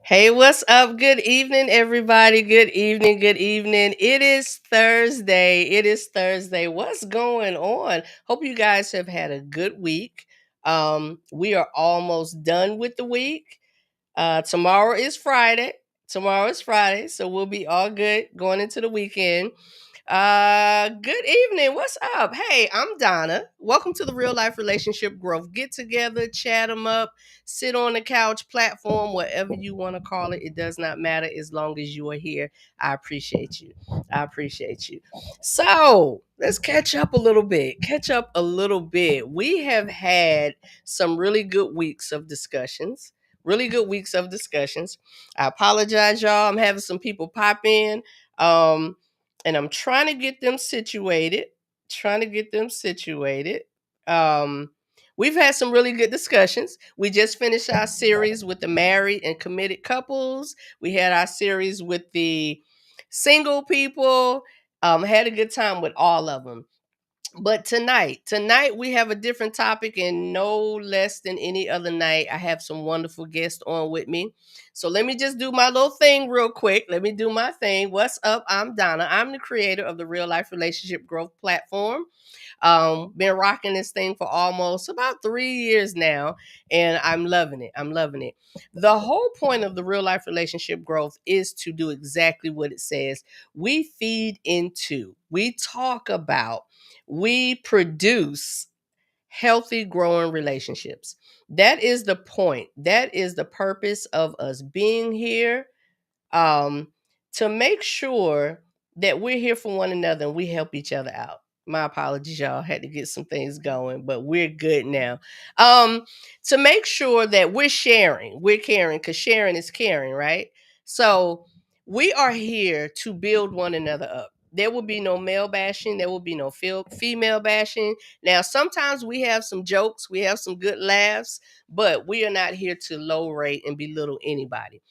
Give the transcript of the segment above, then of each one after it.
Hey, what's up? Good evening, everybody. Good evening. Good evening. It is Thursday. It is Thursday. What's going on? Hope you guys have had a good week. We are almost done with the week. Tomorrow is Friday. Tomorrow is Friday, so we'll be all good going into the weekend. Good evening. What's up? Hey, I'm Donna. Welcome to the Real Life Relationship Growth Get Together, chat them up, sit on the couch platform, whatever you want to call it. It does not matter as long as you are here. I appreciate you. I appreciate you. So let's catch up a little bit. Catch up a little bit. We have had some really good weeks of discussions. Really good weeks of discussions. I apologize, y'all. I'm having some people pop in. Um, and I'm trying to get them situated. Trying to get them situated. Um, we've had some really good discussions. We just finished our series with the married and committed couples. We had our series with the single people. Had a good time with all of them. But tonight we have a different topic, and no less than any other night, I have some wonderful guests on with me. So let me just do my little thing real quick. Let me do my thing. What's up? I'm Donna. I'm the creator of the Real Life Relationship Growth Platform. Been rocking this thing for almost about 3 years now, and I'm loving it. I'm loving it. The whole point of the Real Life Relationship Growth is to do exactly what it says. We feed into, we talk about, we produce healthy, growing relationships. That is the point. That is the purpose of us being here, um, to make sure that we're here for one another and we help each other out. My apologies, y'all. Had to get some things going, but we're good now. Um, to make sure that we're caring, because sharing is caring, right? So we are here to build one another up. There will be no male bashing. There will be no female bashing. Now, sometimes we have some jokes, we have some good laughs, but we are not here to low rate and belittle anybody.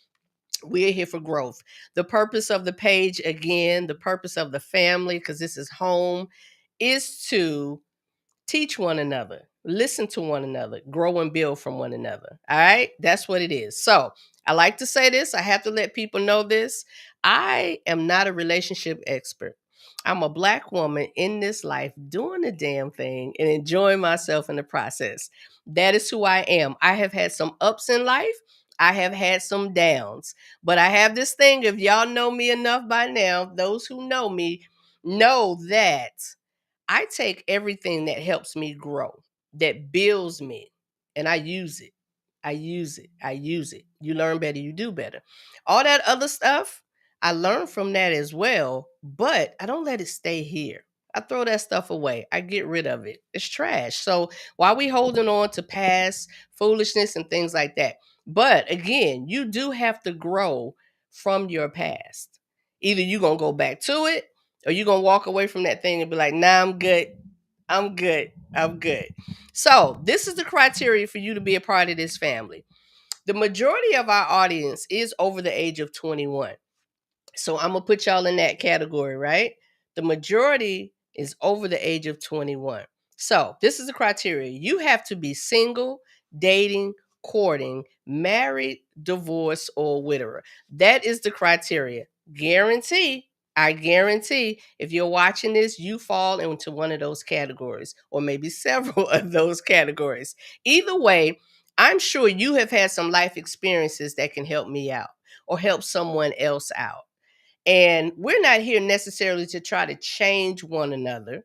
We are here for growth. The purpose of the page, again, the purpose of the family, because this is home, is to teach one another, listen to one another, grow and build from one another. All right, that's what it is. So I like to say this, I have to let people know this. I am not a relationship expert. I'm a Black woman in this life doing the damn thing and enjoying myself in the process. That is who I am. I have had some ups in life. I have had some downs, but I have this thing. If y'all know me enough by now, those who know me know that I take everything that helps me grow, that builds me, and I use it. I use it. I use it. You learn better, you do better. All that other stuff, I learn from that as well, but I don't let it stay here. I throw that stuff away. I get rid of it. It's trash. So why we holding on to past foolishness and things like that? But again, you do have to grow from your past. Either you're gonna go back to it, or you gonna walk away from that thing and be like, nah, I'm good. I'm good. I'm good. So this is the criteria for you to be a part of this family. The majority of our audience is over the age of 21. So I'm gonna put y'all in that category, right? The majority is over the age of 21. So this is the criteria. You have to be single, dating, courting, married, divorced, or widower. That is the criteria. Guarantee. I guarantee if you're watching this, you fall into one of those categories, or maybe several of those categories. Either way, I'm sure you have had some life experiences that can help me out or help someone else out. And we're not here necessarily to try to change one another,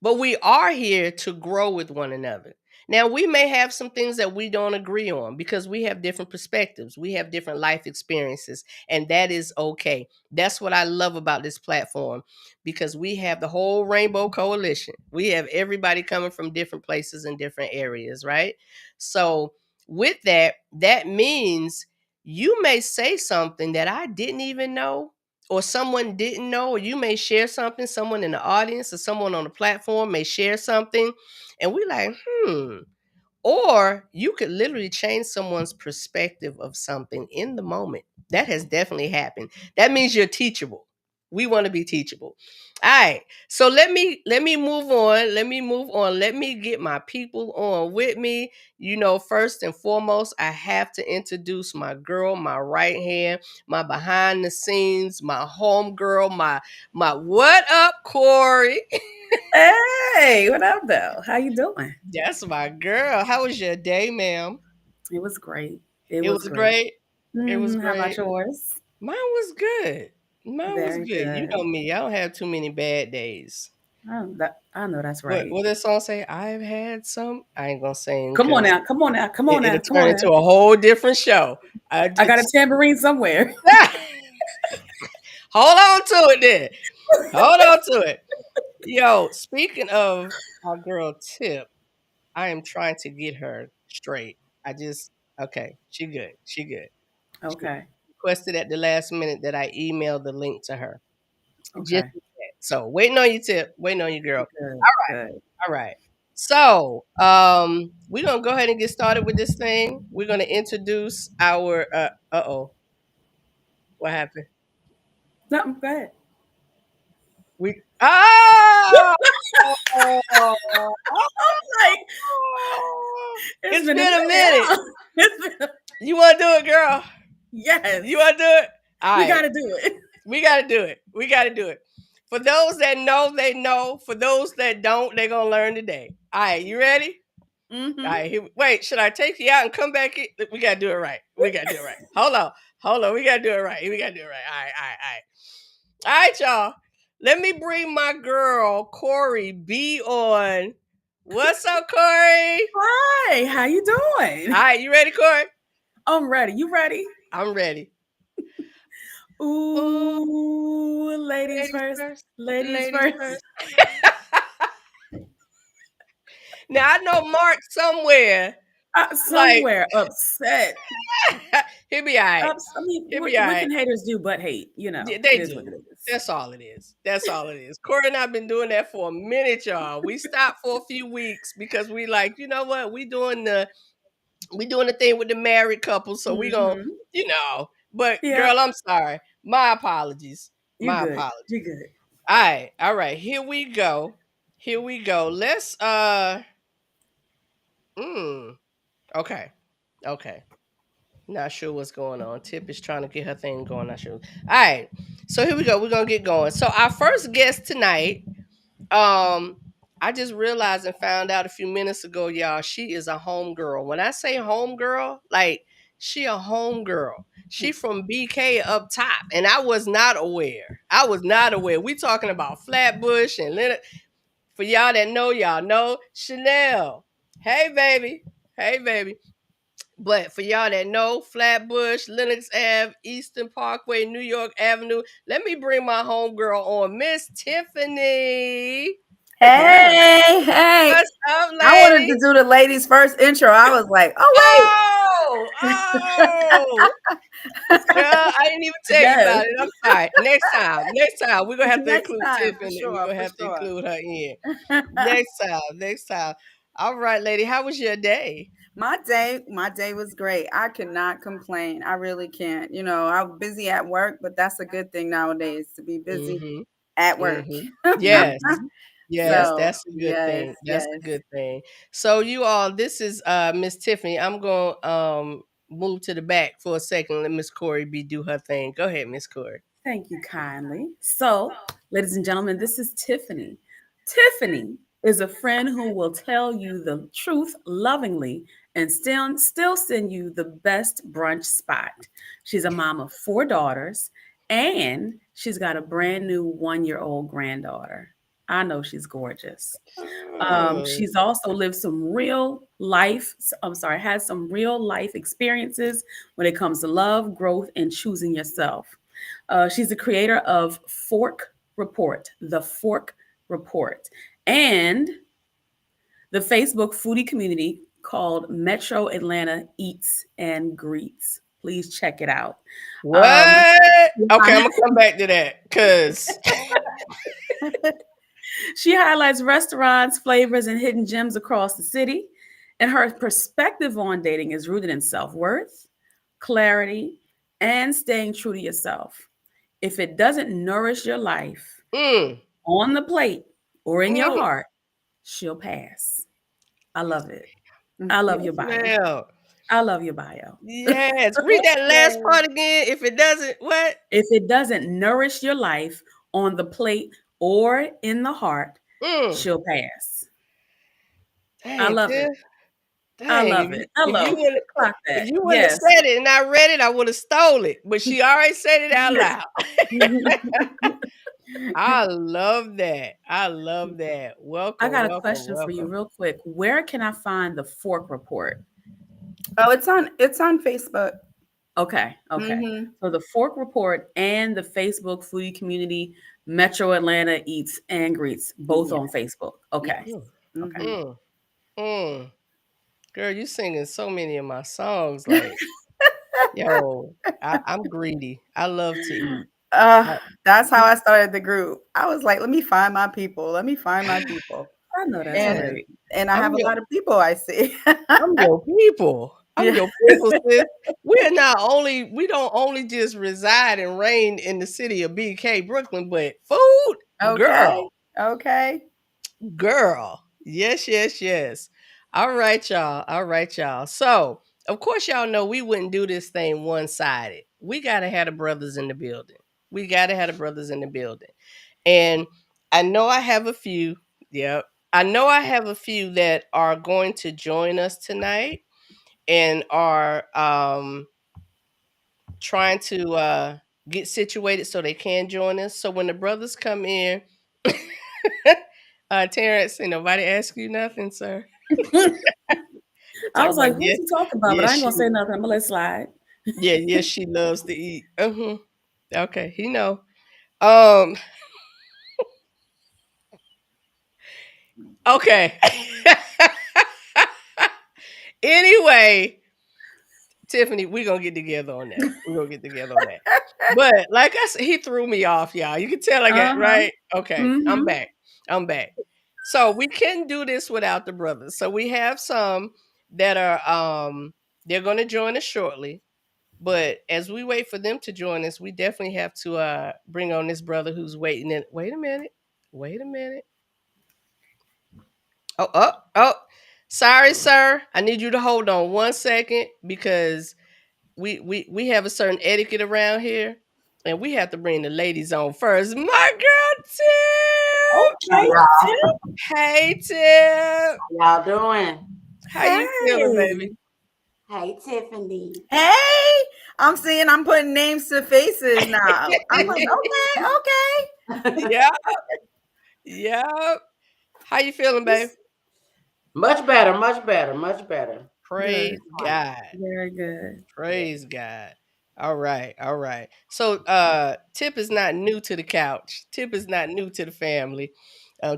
but we are here to grow with one another. Now, we may have some things that we don't agree on because we have different perspectives, we have different life experiences, and that is okay. That's what I love about this platform, because we have the whole Rainbow Coalition. We have everybody coming from different places and different areas, right? So, with that, that means you may say something that I didn't even know, or someone didn't know, or you may share something, someone in the audience or someone on the platform may share something, and we like, or you could literally change someone's perspective of something in the moment. That has definitely happened. That means you're teachable. We want to be teachable. All right. So let me move on. Let me move on. Let me get my people on with me. First and foremost, I have to introduce my girl, my right hand, my behind the scenes, my home girl, my what up, Corey? Hey, what up, though? How you doing? That's my girl. How was your day, ma'am? It was great. It It was was great. great. It was How about great. yours? Mine was good. Mine was Very good. You good. know me. I don't have too many bad days. I know that's What right. that song say? I've had some. I ain't gonna sing Come on because now, come on now, come on now, it'll come turn on into now. a whole different show. I I got a just tambourine somewhere. hold on to it then. Hold on to it. Yo, speaking of our girl Tip, I am trying to get her straight. I just okay. She good. She good. She Okay, requested at the last minute that I email the link to her. Just okay, so waiting on you, Tip. Waiting on you, girl. good, good. All right. So, we're gonna go ahead and get started with this thing. We're gonna introduce our oh, what happened? No, go ahead. We oh, I'm like, it's it's been a been a minute, minute. huh? It's been You wanna do it, girl? You yes, wanna do it? All we right. got to do it. We gotta do it. We gotta do it. For those that know, they know. For those that don't, they're gonna learn today. All right, you ready? All Mm-hmm. right, wait, should I take you out and come back in? We gotta do it right. We gotta do it right. Hold on. Hold on. We gotta do it right. We gotta do it right. All right, all right, all right. All right, y'all. Let me bring my girl, Corey B on. What's up, Corey? Hi, how you All doing? right, you ready, Corey? I'm ready. You ready? I'm ready. Ooh, Ooh, ladies ladies first. first. Ladies Ladies first. first. Now I know Mark somewhere. Like Somewhere upset. he'll be all right. I mean, He'll be all what right. can haters do but hate? Yeah, It they is what do. it is. That's all it is. That's all it is. Corey and I've been doing that for a minute, y'all. We stopped for a few weeks because we like, you know what? We doing the thing with the married couple, so we gonna, Mm-hmm. But Yeah, girl, I'm sorry. My apologies. you My good. apologies. You good. All right. Here we go. Here we go. Let's mm, okay. Okay. Not sure what's going on. Tip is trying to get her thing going. Not sure. All right. So here we go. We're gonna get going. So our first guest tonight, um, I just realized and found out a few minutes ago, y'all, she is a home girl. When I say home girl, like she a home girl. She from BK up top. And I was not aware. I was not aware. We talking about Flatbush and Leonard. For y'all know Chanel. Hey baby. Hey baby. But for y'all that know Flatbush, Lenox Ave, Eastern Parkway, New York Avenue, let me bring my homegirl on, Miss Tiffany. Yes. Hey, hey. What's up, I wanted lady? to do the ladies first intro. I was like, oh, Oh, oh, girl, I didn't even tell you Yes. about it. I'm sorry. Next time, we're gonna have to next include time for Tiffany. We're sure, gonna for have to sure. include her in. Next time. All right, lady. How was your day? My day was great. I cannot complain. I really can't. I'm busy at work, but that's a good thing nowadays to be busy Mm-hmm. at work. Mm-hmm. Yes. Yes, So, that's a good yes, thing. That's a yes. good thing. So you all, this is Miss Tiffany. I'm going to move to the back for a second. Let Miss Corey B do her thing. Go ahead, Miss Corey. Thank you kindly. So, ladies and gentlemen, this is Tiffany. Tiffany is a friend who will tell you the truth lovingly and still send you the best brunch spot. She's a mom of four daughters and she's got a brand new 1-year-old granddaughter. I know she's gorgeous. Oh. She's also lived some real life, I'm sorry, has some real life experiences when it comes to love, growth, and choosing yourself. She's the creator of Fork Report, the Fork Report, and the Facebook foodie community called Metro Atlanta Eats and Greets. Please check it out. Um, What? Okay, I'm gonna come back to that because she highlights restaurants, flavors, and hidden gems across the city. And her perspective on dating is rooted in self worth, clarity, and staying true to yourself. If it doesn't nourish your life Mm, on the plate or in your mm. heart, she'll pass. I love it. I love your Yes, bio. ma'am. I love your bio. Yes. Read that last Yes. part again. If it doesn't, what? If it doesn't nourish your life on the plate or in the heart, Mm. she'll pass. I Dang, love it. Tiff. I Dang. love it. If you Hello. wouldn't Clock if that. you wouldn't have Yes. said it and I read it, I would have stole it. But she already said it out loud. I love that. I love that. I Welcome, got a welcome, question for you welcome. real quick. Where can I find the Fork Report? Oh, it's on Facebook. Okay. Mm-hmm. So the Fork Report and the Facebook Foodie Community Metro Atlanta Eats and Greets, both Yeah. on Facebook. Okay. Yes. Okay. Mm, mm. Girl, you singing so many of my songs. Like, yo, I'm greedy. I love to eat. I, That's how I started the group. I was like, let me find my people. Let me find my people. I know that's And yes, right. and I I'm have a your lot of people I see. I'm your people. I'm Yeah. your people, sis. We don't only just reside and reign in the city of BK, Brooklyn, but food, Okay. girl. Okay. Girl. Yes, yes, yes. All right, y'all. All right, y'all. So, of course, y'all know we wouldn't do this thing one sided. We got to have the brothers in the building. We got to have the brothers in the building. And I know I have a few. Yep. I know I have a few that are going to join us tonight and are trying to get situated so they can join us. So when the brothers come in, Terrence, ain't nobody ask you nothing, sir. I Talking was about like, who's he talking about? But yeah, I ain't gonna say nothing. I'm gonna let it slide. yeah, she loves to eat. Okay, he know. Um, okay. Anyway, Tiffany, we're gonna get together on that. We're gonna get together on that. But like I said, he threw me off, y'all. You can tell I got Uh-huh. right. Okay, I'm Mm-hmm. back. I'm back. So we can do this without the brothers. So we have some that are they're gonna join us shortly. But as we wait for them to join us, we definitely have to bring on this brother who's waiting. And wait a minute. Wait a minute. Oh. Sorry, sir. I need you to hold on 1 second because we have a certain etiquette around here, and we have to bring the ladies on first. My girl Tip. Okay. Hey Tip. Y'all doing? How you feeling, Hey. baby? Hey, Tiffany. Hey, I'm putting names to faces now. I'm like, okay. Yeah. Yeah. How you feeling, babe? Much better, much better, much better. Good. Praise God. Very good. Praise God. All right, all right. So Tip is not new to the couch. Tip is not new to the family.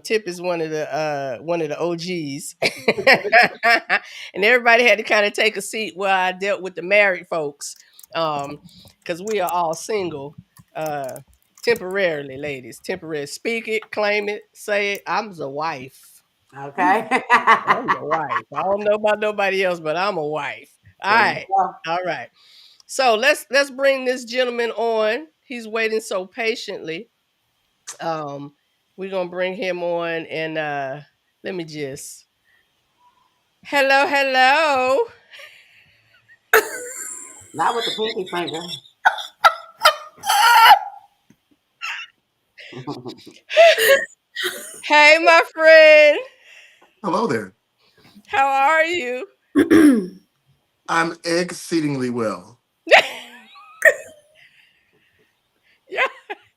Tip is one of the OGs. And everybody had to kind of take a seat while I dealt with the married folks. Because we are all single. Temporarily, ladies. Temporary. Speak it, claim it, say it. I'm the wife. Okay. I'm the wife. I don't know about nobody else, but I'm a wife. All There you right. go. All right. So let's bring this gentleman on. He's waiting so patiently. Um, we're gonna bring him on and let me just hello, hello. Not with the pinky finger. Hey, my friend. Hello there. How are you? I'm exceedingly well. Yeah.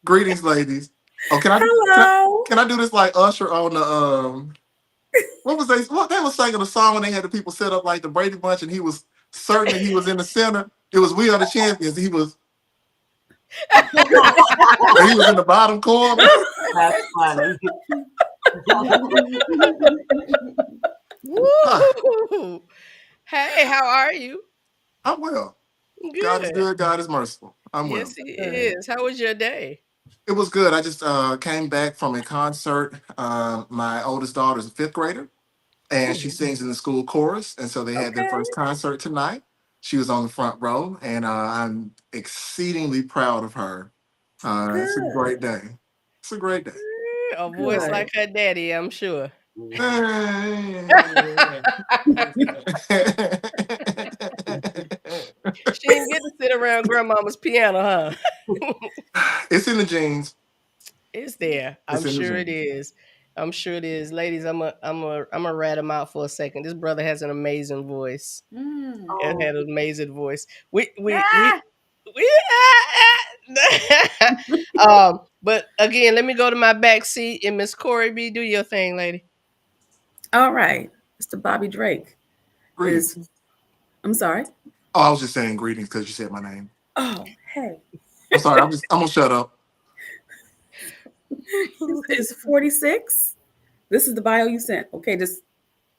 Greetings, ladies. Oh, Hello. can I do this like Usher on the what they was singing a song when they had the people set up like the Brady Bunch and he was certain that he was in the center. It was We Are the Champions. He was in the bottom corner. That's funny. Huh, Woo! Hey, how are you? I'm well. God is Good. good, God is merciful. I'm Yes, well. he Good. is. How was your day? It was good. I just came back from a concert. My oldest daughter is a fifth grader, and she Hmm. sings in the school chorus. And so they had their Okay. first concert tonight. She was on the front row, and I'm exceedingly proud of her It's a Good. great day. It's a great day. A voice Good. like her daddy, I'm sure. She didn't get to sit around grandmama's piano, huh? It's in the genes. It's there. It's I'm in the sure it genes. is. I'm sure it is. Ladies, I'm a rat him out for a second. This brother has an amazing voice. Mm. It had an amazing voice. We Ah! but again, let me go to my back seat and Miss Corey B, do your thing, lady. All right. Mr. Bobby Drake Greetings. is, I'm sorry. Oh, I was just saying greetings because you said my name. Oh, hey. I'm sorry. I'm gonna shut up. Is 46. This is the bio you sent. Okay, just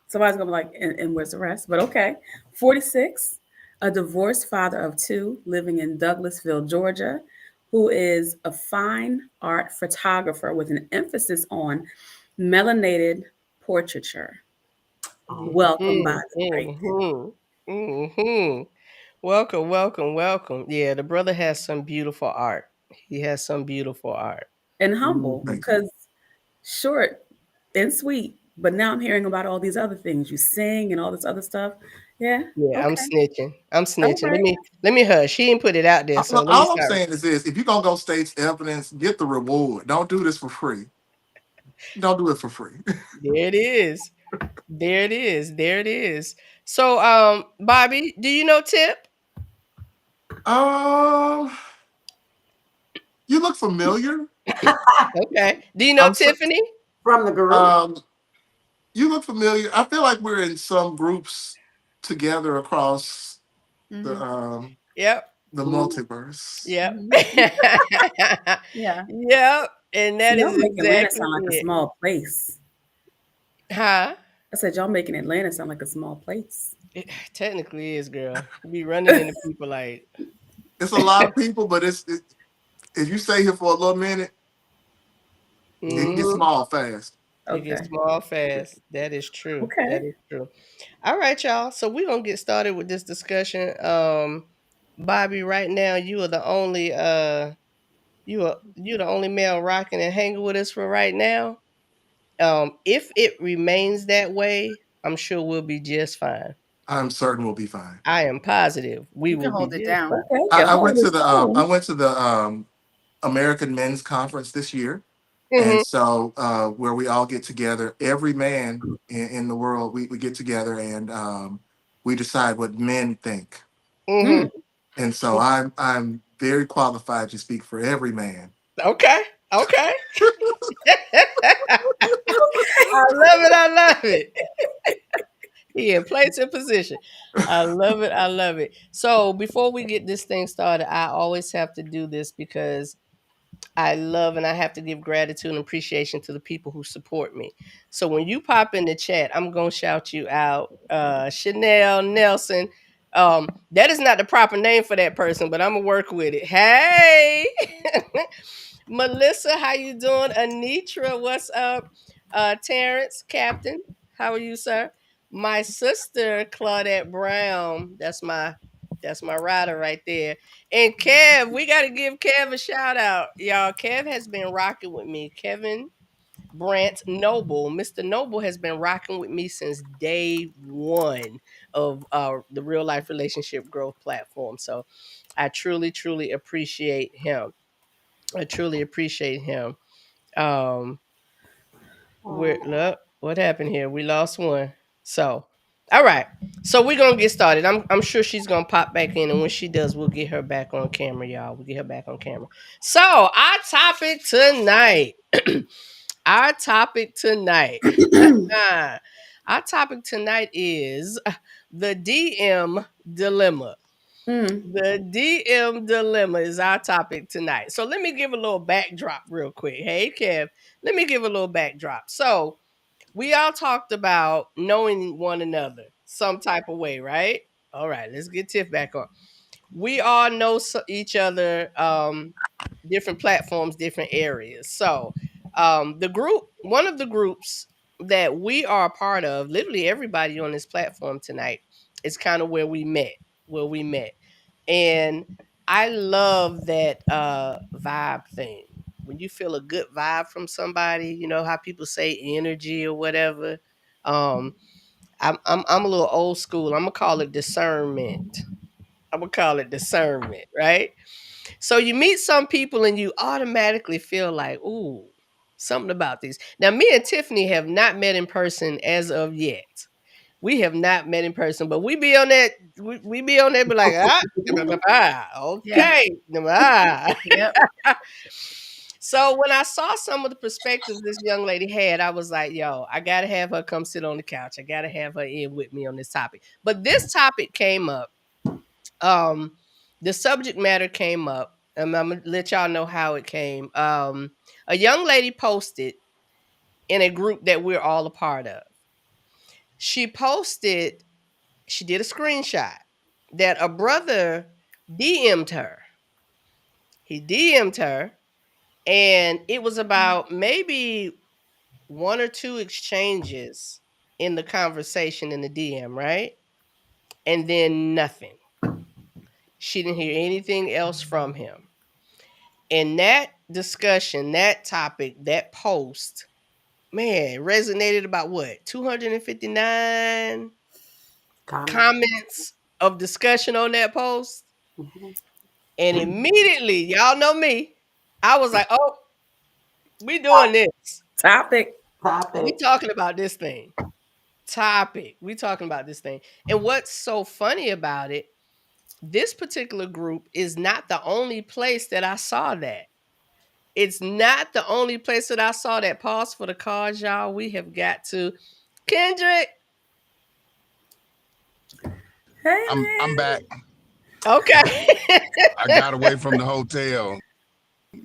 somebody's gonna be like, and where's the rest? But okay. 46, a divorced father of two living in Douglasville, Georgia, who is a fine art photographer with an emphasis on melanated portraiture. Welcome, Bobby Drake. Welcome, welcome, welcome. Yeah, the brother has some beautiful art. He has some beautiful art. And humble, Thank you. because short and sweet. But now I'm hearing about all these other things. You sing and all this other stuff. Yeah. Yeah, I'm Okay. snitching. I'm snitching. right. Let me hush. He didn't put it out there, so let me All I'm start. saying is this: if you're gonna go state's evidence, get the reward. Don't do this for free. Don't do it for free. There it is. There it is. There it is. So, Bobby, do you know Tip? You look familiar. Okay. Do you know I'm so- Tiffany? From the group. You look familiar. I feel like we're in some groups together across the Yep. multiverse. Yep. Yeah. Yep. And that Y'all is make Atlanta exactly sound like a it. small place. Huh? I said y'all making Atlanta sound like a small place. It technically is, girl. You be running into people like It's a lot of people, but if you stay here for a little minute, it gets mhm. small fast. It gets Okay. small fast. That is true. Okay. That is true. All right, y'all. So we're gonna get started with this discussion. Bobby, right now you are the only you're the only male rocking and hanging with us for right now. If it remains that way, I'm sure we'll be just fine. I'm certain we'll be fine. I am positive we You will can be hold it just down. fine. Okay. I Y'all went to the understand. I went to the American Men's Conference this year, Mhm, and so where we all get together, every man in the world, we get together and we decide what men think. mhm. And so I'm very qualified to speak for every man. Okay. Okay. I love it. I love it. He in place and position. I love it. I love it. So before we get this thing started, I always have to do this because I love and I have to give gratitude and appreciation to the people who support me. So when you pop in the chat, I'm gonna shout you out. Chanel Nelson. That is not the proper name for that person, but I'm gonna work with it. Hey, Melissa, how you doing? Anitra, what's up? Terrence, Captain, how are you, sir? My sister Claudette Brown. That's my rider right there. And Kev, we got to give Kev a shout out, y'all. Kev has been rocking with me. Kevin Brant Noble, Mr. Noble, has been rocking with me since day one of the real life relationship growth platform. So I truly, truly appreciate him. I truly appreciate him. Look, what happened here? We lost one. So, all right. So we're gonna get started. I'm sure she's gonna pop back in, and when she does, we'll get her back on camera, y'all. We'll get her back on camera. So our topic tonight. our topic tonight. our topic tonight is the DM dilemma. The DM dilemma is our topic tonight. So let me give a little backdrop real quick. Hey, Kev, let me give a little backdrop. So we all talked about knowing one another some type of way, right? All right, let's get Tiff back on. We all know each other, different platforms, different areas. So one of the groups that we are a part of, literally everybody on this platform tonight, is kind of where we met. And I love that vibe thing. When you feel a good vibe from somebody, you know how people say energy or whatever. Um, I'm a little old school. I'm gonna call it discernment. I'm gonna call it discernment, right? So you meet some people and you automatically feel like, ooh, something about these. Now, me and Tiffany have not met in person as of yet. We have not met in person, but we be on that. We be on there, be like, Yeah. okay, ah. Yep. So when I saw some of the perspectives this young lady had, I was like, yo, I gotta have her come sit on the couch. I gotta have her in with me on this topic. But this topic came up. Um, the subject matter came up, and I'm gonna let y'all know how it came. A young lady posted in a group that we're all a part of. She posted, she did a screenshot that a brother DM'd her. He DM'd her, and it was about maybe one or two exchanges in the conversation in the DM, right? And then nothing. She didn't hear anything else from him. And that discussion, that topic, that post, man, resonated about what? 259 comments of discussion on that post. Mhm. And immediately, y'all know me, I was like, oh, we doing this. Topic. We Topic. talking about this thing. Topic. We talking about this thing. And what's so funny about it, this particular group is not the only place that I saw that. It's not the only place that I saw that. Pause for the cause, y'all. We have got to Kendrick. Hey, I'm back. Okay. I got away from the hotel.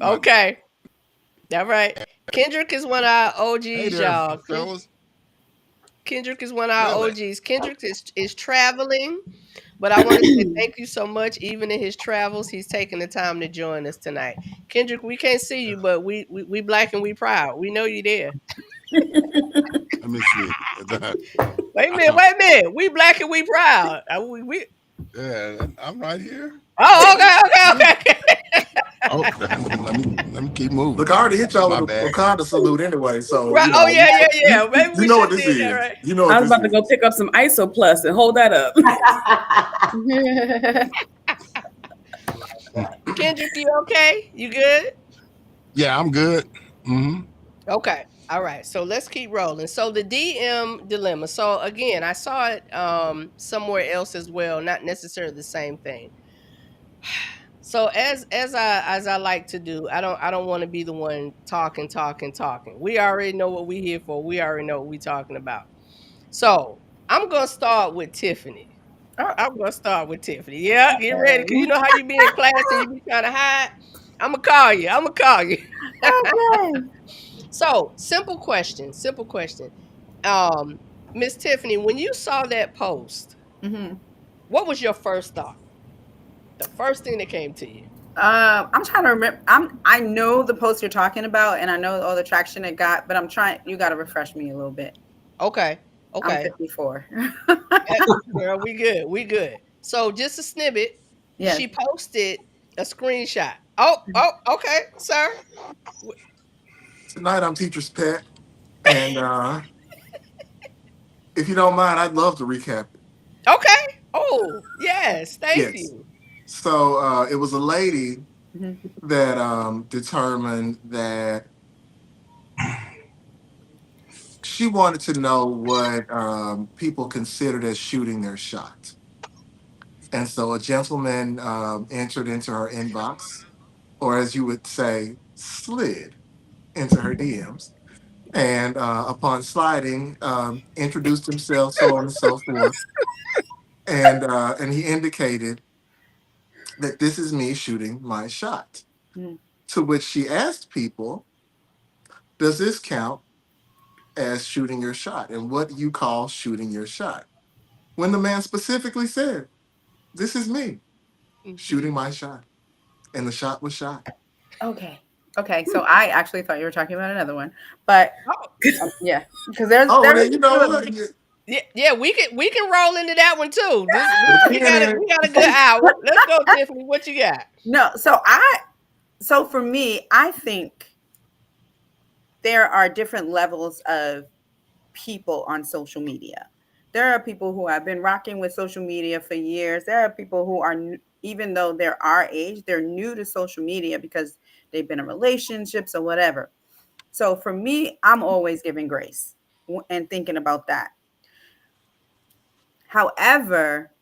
Okay. All right. Kendrick is one of our Hey OGs, there, y'all. fellas. Kendrick is one of our Really? OGs. Kendrick is traveling, but I want to say thank you so much. Even in his travels, he's taking the time to join us tonight. Kendrick, we can't see you, but we black and we proud. We know you there. Let me see. Wait a minute. We black and we proud. Yeah, I'm right here. Oh, okay. Oh, let me keep moving. Look, I already hit y'all My with a bad. Wakanda salute anyway, so Right. you Oh know, yeah. Maybe you we know should what have this did that, is. right? You know I what was this about to go is. pick up some ISO Plus and hold that up. Kendrick, you okay? You good? Yeah, I'm good. Hmm. Okay. All right. So let's keep rolling. So the DM dilemma. So again, I saw it somewhere else as well, not necessarily the same thing. So as I like to do, I don't want to be the one talking. We already know what we here for. We already know what we talking about. So I'm gonna start with Tiffany. Oh, I'm gonna start with Tiffany. Yeah, get ready, cause okay. you know how you be in class and you be trying to hide. I'm gonna call you. I'm gonna call you. Okay. So simple question. Simple question. Miss Tiffany, when you saw that post, Hmm. what was your first thought? The first thing that came to you. I'm trying to remember. I know the post you're talking about, and I know all the traction it got, but I'm trying. You got to refresh me a little bit. Okay. I'm Okay. 54. Eh, girl, we good. We good. So just a snippet. Yes. She posted a screenshot. Oh, okay, sir. Tonight I'm teacher's pet, and if you don't mind, I'd love to recap it. Okay. Oh, yes. Thank Yes. you. So it was a lady Mhm. that determined that she wanted to know what people considered as shooting their shot. And so a gentleman entered into her inbox, or as you would say, slid into her DMs. And upon sliding, introduced himself, so on and so forth. And he indicated that this is me shooting my shot. Mhm. To which she asked people, does this count as shooting your shot? And what do you call shooting your shot? When the man specifically said, this is me Mhm. shooting my shot. And the shot was shot. Okay. Okay. So I actually thought you were talking about another one, but Oh, yeah, because there's Oh, there's then you know two of what? them. Yeah, we can roll into that one too. We got a good Yeah. hour. Let's go, Tiffany. What you got? No, so for me, I think there are different levels of people on social media. There are people who have been rocking with social media for years. There are people who are, even though they're our age, they're new to social media because they've been in relationships or whatever. So for me, I'm always giving grace and thinking about that. However,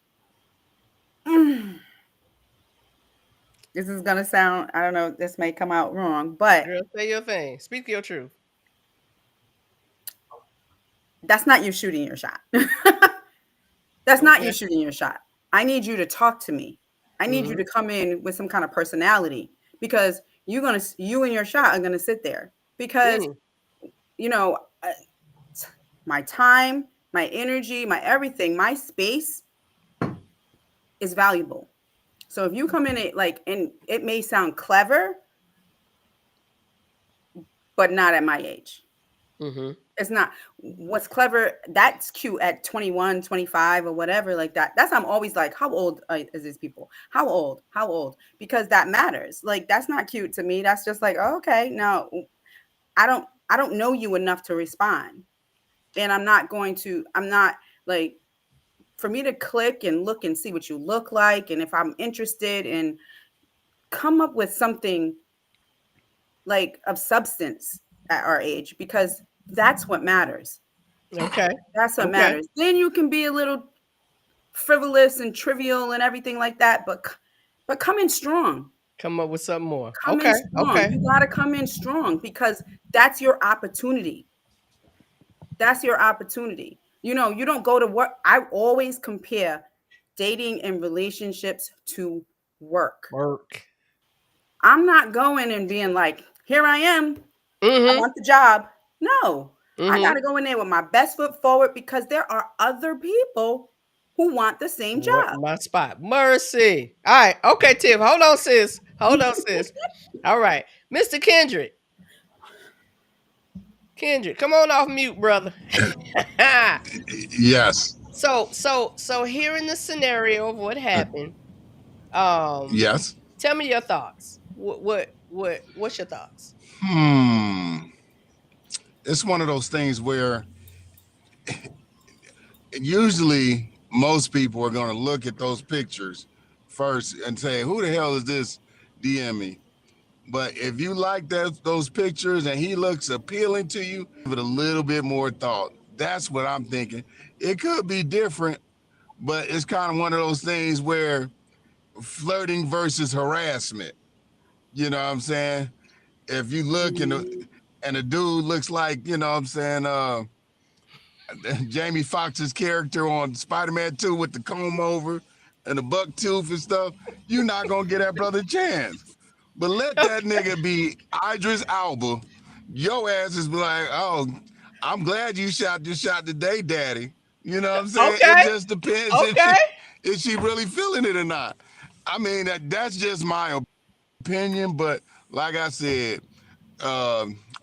this is going to sound, I don't know, this may come out wrong, but Girl, say your thing. Speak your truth. that's not you shooting your shot. That's not you Okay. shooting your shot. I need you to talk to me. I need you to come in with some kind of personality, because you and your shot are gonna sit there, because Mm. you know my time, my energy, my everything, my space is valuable. So if you come in it like, and it may sound clever, but not at my age. Mm-hmm. It's not. What's clever, that's cute at 21, 25 or whatever like that. That's, I'm always like, how old is these people? How old? Because that matters. Like, that's not cute to me. That's just like, oh, okay, no, I don't know you enough to respond. And I'm not like, for me to click and look and see what you look like, and if I'm interested, and come up with something like of substance at our age, because that's what matters. Okay. That's what Okay. matters. Then you can be a little frivolous and trivial and everything like that, but come in strong. Come up with something more. Come Okay. in strong. Okay. You got to come in strong, because that's your opportunity. That's your opportunity. You know, you don't go to work. I always compare dating and relationships to work. Work. I'm not going and being like, here I am. I Mm-hmm. want the job. No, I got Mm-hmm. to go in there with my best foot forward, because there are other people who want the same What job. my spot? Mercy. All right. Okay, Tiff. Hold on, sis. Hold on, sis. All right. Mr. Kendrick. Kendrick, come on off mute, brother. Yes. So hearing the scenario of what happened, Yes. tell me your thoughts. What's your thoughts? It's one of those things where usually most people are going to look at those pictures first and say, who the hell is this DM me? But if you like those pictures and he looks appealing to you, give it a little bit more thought. That's what I'm thinking. It could be different, but it's kind of one of those things where flirting versus harassment. You know what I'm saying? If you look and the dude looks like, you know what I'm saying, Jamie Foxx's character on Spider-Man 2 with the comb over and the buck tooth and stuff, you're not gonna get that brother a chance. But let that nigga be Idris Elba. Your ass is like, oh, I'm glad you shot your shot today, daddy. You know what I'm saying? It Okay. just depends Okay. if she really feeling it or not. I mean, that's just my opinion, but like I said,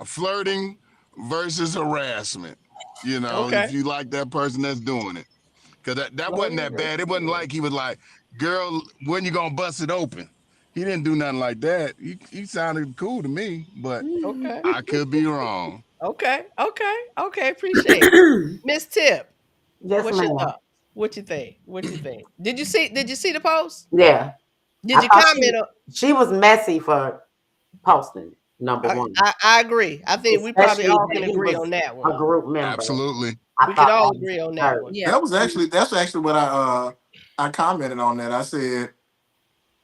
flirting versus harassment. You know, Okay. if you like that person that's doing it, because that wasn't that bad. It wasn't like he was like, "Girl, when you gonna bust it open?" He didn't do nothing like that. He sounded cool to me, but Okay. I could be wrong. Okay. Appreciate it. Miss Tip, Yes, what's your ma'am. thoughts? What you think? Did you see the post? Yeah. Did you thought comment on she was messy for posting it, number one. I agree. I think we probably Especially all that can he agree was on that a one. group member. Absolutely. I We thought could all that was agree on that absurd. one. Yeah. That's actually what I commented on that. I said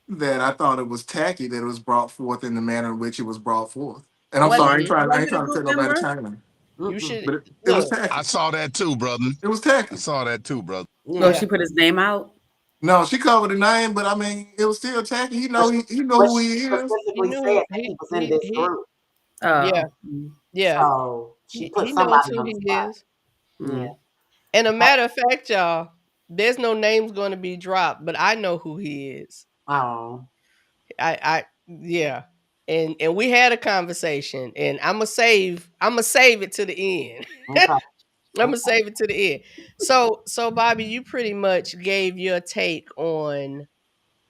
that I thought it was tacky that it was brought forth in the manner in which it was brought forth. And I'm Was sorry, Mhm. I was ain't it a trying to group take nobody member? time, You Mm-mm. should but it was look. tacky. I saw that too, brother. It was I tacky. saw that too, brother. Well, Yeah. she put his name out. No, she covered the name, but I mean, it was still tacky. He know But who she he is. specifically He said knew that he was in this group. yeah. Yeah. So she put He knows somebody who on the he spot. is. Yeah. And a matter of fact, y'all, there's no names going to be dropped, but I know who he is. Oh. Yeah. And we had a conversation, and I'ma save it to the end. Okay. I'm gonna save it to the end. So Bobby, you pretty much gave your take on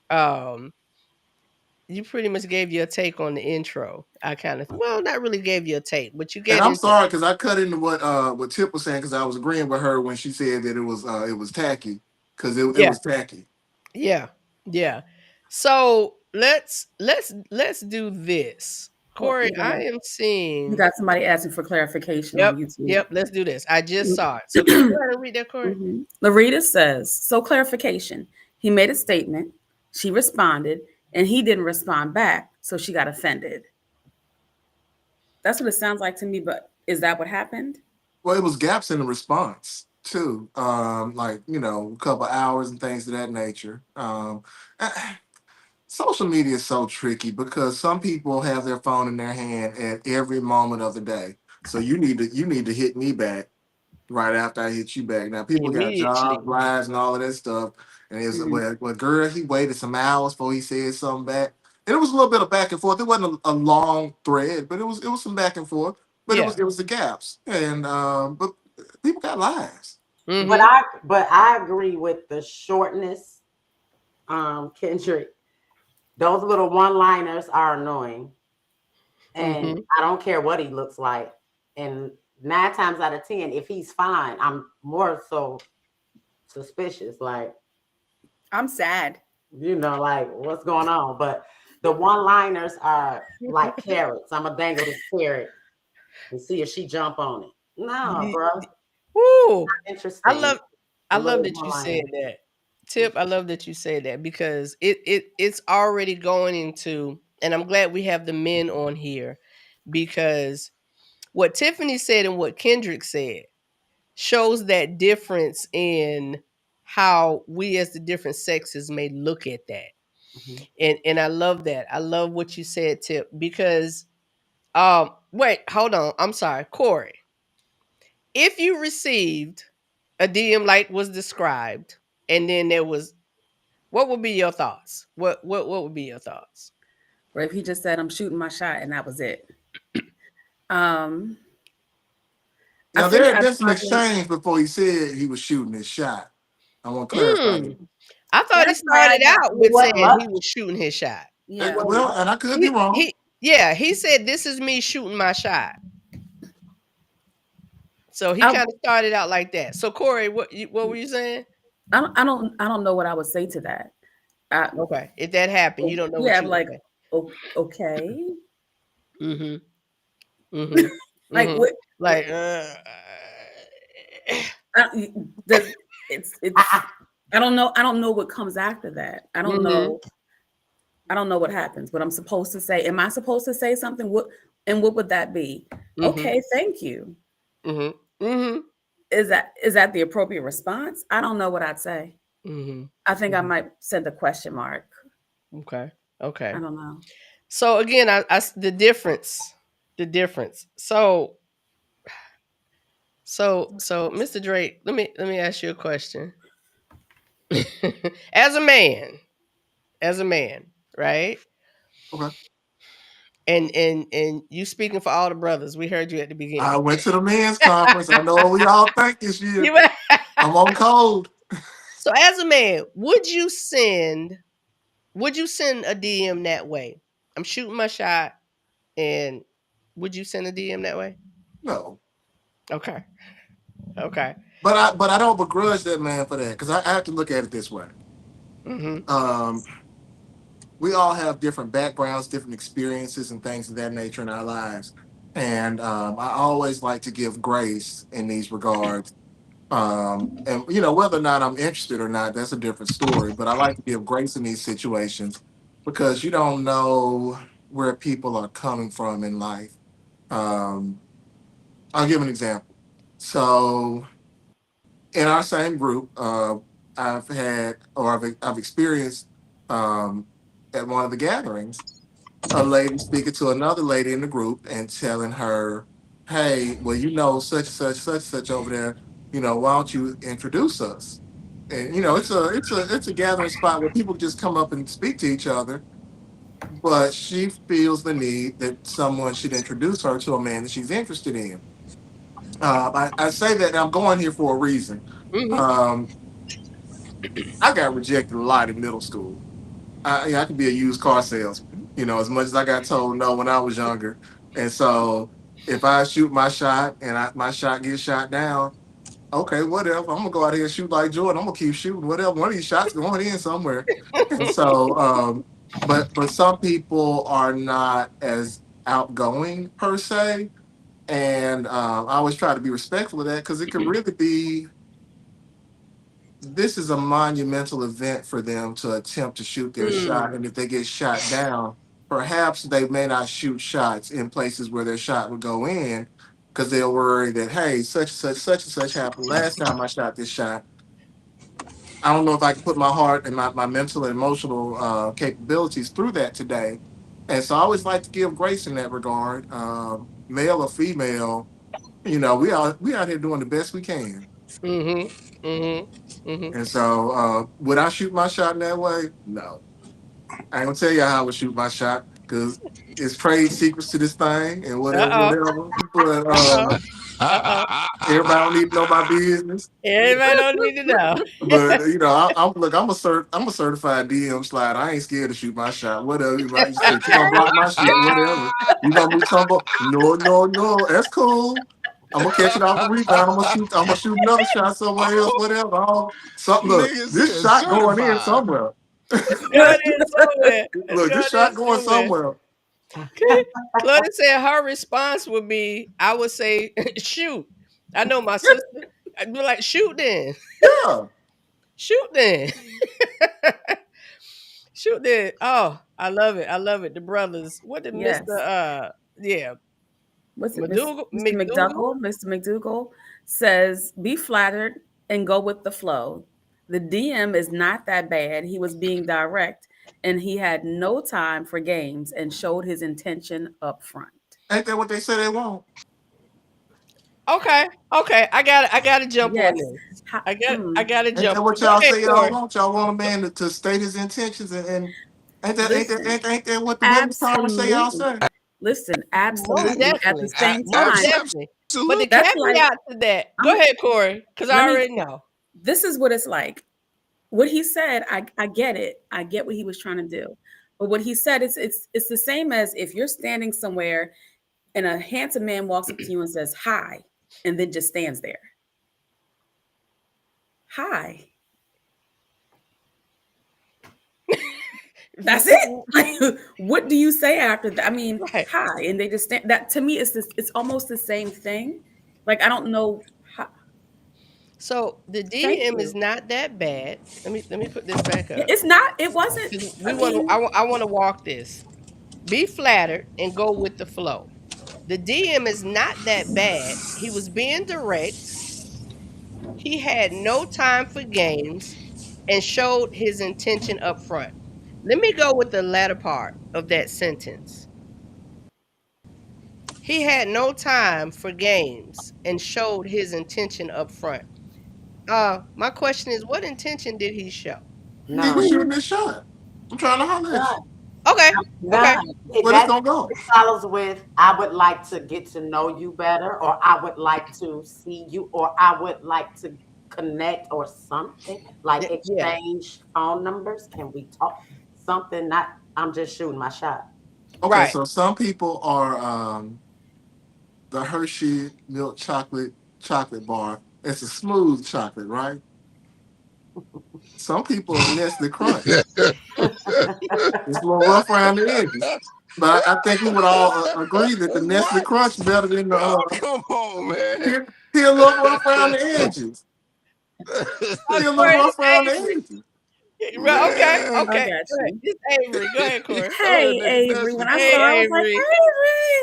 um you pretty much gave your take on the intro. I kind of well, not really gave you a take, but you And get I'm into sorry because I cut into what Tip was saying because I was agreeing with her when she said that it was tacky because it yeah, was tacky. yeah, yeah. So let's do this. Oh, Corey, you I got, am you seeing got somebody asking for clarification on yep, YouTube. yep, let's do this. I just saw it. So can you go ahead and read that, Corey? Mhm. Larita says, so clarification. He made a statement, she responded, and he didn't respond back, so she got offended. That's what it sounds like to me, but is that what happened? Well, it was gaps in the response too, like a couple hours and things of that nature. Social media is so tricky because some people have their phone in their hand at every moment of the day. So you need to hit me back right after I hit you back. Now people got Immediately. jobs, lives, and all of that stuff. And it's well, girl, he waited some hours before he said something back. And it was a little bit of back and forth. It wasn't a long thread, but it was some back and forth. But Yeah. it was the gaps. And but people got lives. Mm-hmm. But I agree with the shortness, Kendrick. Those little one-liners are annoying. And I don't care what he looks like. And 9 times out of 10, if he's fine, I'm more so suspicious. Like, I'm sad. like what's going on? But the one-liners are like carrots. I'm gonna dangle this carrot and see if she jump on it. No, bro. Woo. Interesting. I love that you said that. Tip, I love that you said that because it's already going into, and I'm glad we have the men on here because what Tiffany said and what Kendrick said shows that difference in how we as the different sexes may look at that. And I love that. I love what you said, Tip, because wait, hold on. I'm sorry, Corey. If you received a DM like was described, and then there was, what would be your thoughts? What would be your thoughts? Or if he just said, I'm shooting my shot and that was it. Now there's an exchange before he said he was shooting his shot. I want to clarify that. I thought he That's why I started got- out with What saying luck? he was shooting his shot. Yeah. Well, and I could be wrong. He said, "This is me shooting my shot." So he kind of started out like that. So Corey, what were you saying? I don't know what I would say to that. Okay, if that happened, you don't know. Yeah, what you like would okay. Like what? Like it's I don't know. I don't know what comes after that. I don't know. I don't know what happens. What I'm supposed to say? Am I supposed to say something? What would that be? Okay, thank you. Is that the appropriate response? I don't know what I'd say. I think I might send a question mark. Okay. I don't know. So again, I the difference. So Mr. Drake, let me ask you a question. As a man, right? Okay. And you speaking for all the brothers. We heard you at the beginning. I went to the men's conference. I know what we all think this year. I'm on code. So as a man, would you send a DM that way? I'm shooting my shot, and would you send a DM that way? No. Okay. But I don't begrudge that man for that because I have to look at it this way. We all have different backgrounds, different experiences, and things of that nature in our lives. And I always like to give grace in these regards. And whether or not I'm interested or not, that's a different story. But I like to give grace in these situations because you don't know where people are coming from in life. I'll give an example. So in our same group, I've experienced at one of the gatherings a lady speaking to another lady in the group and telling her, "Hey, well, such such over there. Why don't you introduce us?" And it's a gathering spot where people just come up and speak to each other. But she feels the need that someone should introduce her to a man that she's interested in. I say that I'm going here for a reason. Mhm. Um, I got rejected a lot in middle school. I could be a used car salesman, as much as I got told no when I was younger. And so if I shoot my shot and my shot gets shot down, okay, whatever. I'm gonna go out here and shoot like Jordan. I'm gonna keep shooting. Whatever. One of these shots going in somewhere. And so, but some people are not as outgoing per se, and I always try to be respectful of that because it could really be. This is a monumental event for them to attempt to shoot their shot, and if they get shot down, perhaps they may not shoot shots in places where their shot would go in because they'll worry that, hey, such and such happened last time I shot this shot. I don't know if I can put my heart and my mental and emotional capabilities through that today. And so I always like to give grace in that regard, male or female. We out here doing the best we can. Mhm. Mhm. Mhm. And so, would I shoot my shot in that way? No. I ain't gonna tell you how I would shoot my shot because it's trade secrets to this thing and whatever, Uh-oh. whatever. But Uh-oh. Uh-oh. everybody don't need to know my business. Everybody don't need to know. But I'm a certified DM slider. I ain't scared to shoot my shot. Whatever. You might say, you gonna block my shit, whatever. You gonna be tumble? No, no, no. That's cool. I'm gonna catch it off the rebound. I'm gonna shoot another shot somewhere else, whatever. Look, Nigga this said shot going in certified. somewhere. It's going in somewhere. It's Look, this shot going somewhere. Okay. Claudia said her response would be, I would say, shoot. I know my sister. I'd be like, shoot then. Yeah. Shoot then. Shoot then. Oh, I love it. I love it. The brothers. What did Yes. Mr. Yeah. What's it? McDougal? Mr. McDougal? Mr. McDougal says, be flattered and go with the flow. The DM is not that bad. He was being direct and he had no time for games and showed his intention up front. Ain't that what they say they want? Okay. Okay. I gotta jump Yes. on this. Ha- I gotta Ain't jump. that what Go y'all ahead, say y'all Corey. want? Y'all want a man to state his intentions and ain't Listen, that what the women's conference say y'all say? Listen, Most absolutely. At definitely. the same Most time, definitely. But the That's like- caveat to that. Go ahead, Corey, because I already know. this is what it's like. What he said, I get it. I get what he was trying to do. But what he said, it's the same as if you're standing somewhere and a handsome man walks up to you and says, hi, and then just stands there. Hi. That's it. Like, what do you say after that? I mean, Right. hi, and they just stand. That to me is it's almost the same thing. Like I don't know. So the Thank DM you. is not that bad. Let me put this back up. It's not. It wasn't. I want to walk this. Be flattered and go with the flow. The DM is not that bad. He was being direct. He had no time for games and showed his intention up front. Let me go with the latter part of that sentence. He had no time for games and showed his intention up front. My question is, what intention did he show? He was shooting his shot. I'm trying to holler at you. Okay. Okay. Where it's gonna go? It follows with, I would like to get to know you better, or I would like to see you, or I would like to connect or something, like Yeah. exchange phone numbers. Can we talk? Something, not I'm just shooting my shot. Okay, Right. so some people are the Hershey milk chocolate bar. It's a smooth chocolate, right? Some people are Nestle Crunch. It's a little rough around the edges. But I think we would all agree that the Nestle Crunch better than the Come on, man. he a little rough around the edges. He a little rough around the edges. Right, okay. Man. I Okay. got Go ahead. you. It's Avery. Go ahead, Corey. Hey, nigga, Avery. that's When the I Hey, saw, I was like, Avery.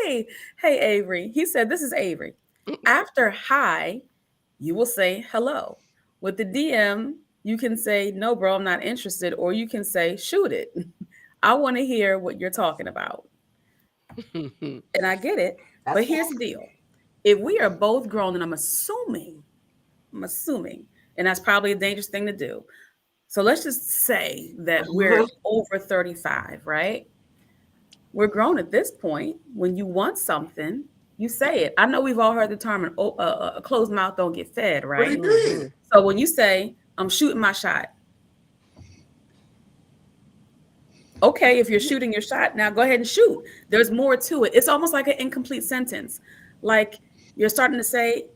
Avery. Hey, Avery. He said, "This is Avery." After hi, you will say hello. With the DM, you can say, "No, bro, I'm not interested," or you can say, "Shoot it." I want to hear what you're talking about, and I get it. But here's the deal: if we are both grown, and I'm assuming, and that's probably a dangerous thing to do. So let's just say that we're over 35, right? We're grown at this point. When you want something, You say it. I know we've all heard the term, a closed mouth don't get fed, What he right? did. So when you say, I'm shooting my shot, okay, if you're shooting your shot, now go ahead and shoot. There's more to it. It's almost like an incomplete sentence. Like you're starting to say,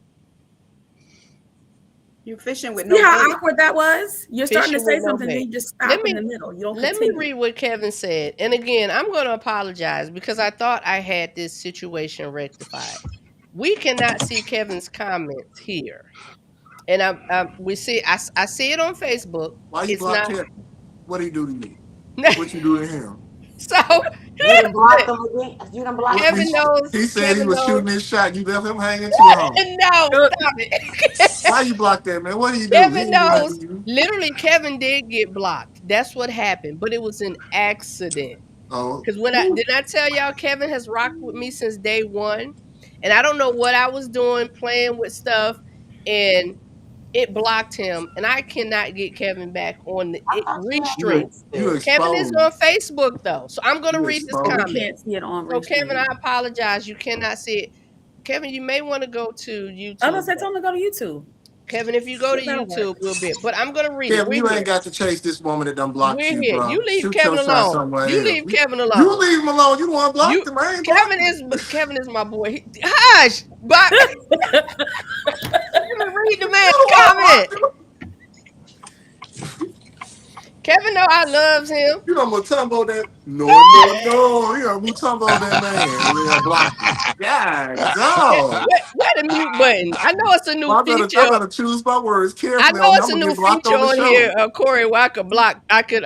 You fishing with see no how bait. awkward that was? You're starting to Fishing say with no something, then bait. you just Let stop me- in the middle. You don't Let me continue. read what Kevin said. And again, I'm going to apologize because I thought I had this situation rectified. We cannot see Kevin's comments here. And I see it on Facebook. Why you It's block not him? What did he do to you? What you do to him? so You done blocked them again. You done blocked Kevin them. knows. He said Kevin he was knows. shooting his shot. You left him hanging too long. No, stop it. Why you block that man? What do you do? Kevin He ain't do nothing knows. to you. Literally, Kevin did get blocked. That's what happened, but it was an accident. Oh, Because when I did not tell y'all, Kevin has rocked with me since day one, and I don't know what I was doing, playing with stuff, and it blocked him, and I cannot get Kevin back on the I thought you had Restream. you fixed it. Kevin is exposed. on Facebook though, so I'm gonna You read his exposed. We comment. can't see it on So Kevin, I Restream. apologize. You cannot see it. Kevin, you may want to go to I'm YouTube. gonna say, tell him to go to YouTube. Kevin, if you go to That'll work. YouTube, we'll be. But I'm gonna read it. Kevin, We're you here. ain't got to chase this woman that done blocked We're you, here. bro. You leave Shoot Kevin your shot alone. somewhere You else. leave Kevin alone. You leave him alone. You the one blocked him. I ain't blocked him. Kevin is my boy. Hush, but let me read the man's You the one comment. blocked him. Kevin know I loves him. You done Mutombo that. No. You done Mutombo that man. And then blocked him. God, dog. Where the mute button? I know it's a new Well, I feature. better choose my words I carefully. know I'm it's a gonna new get blocked feature on the on show. here, Corey, where I could block. I could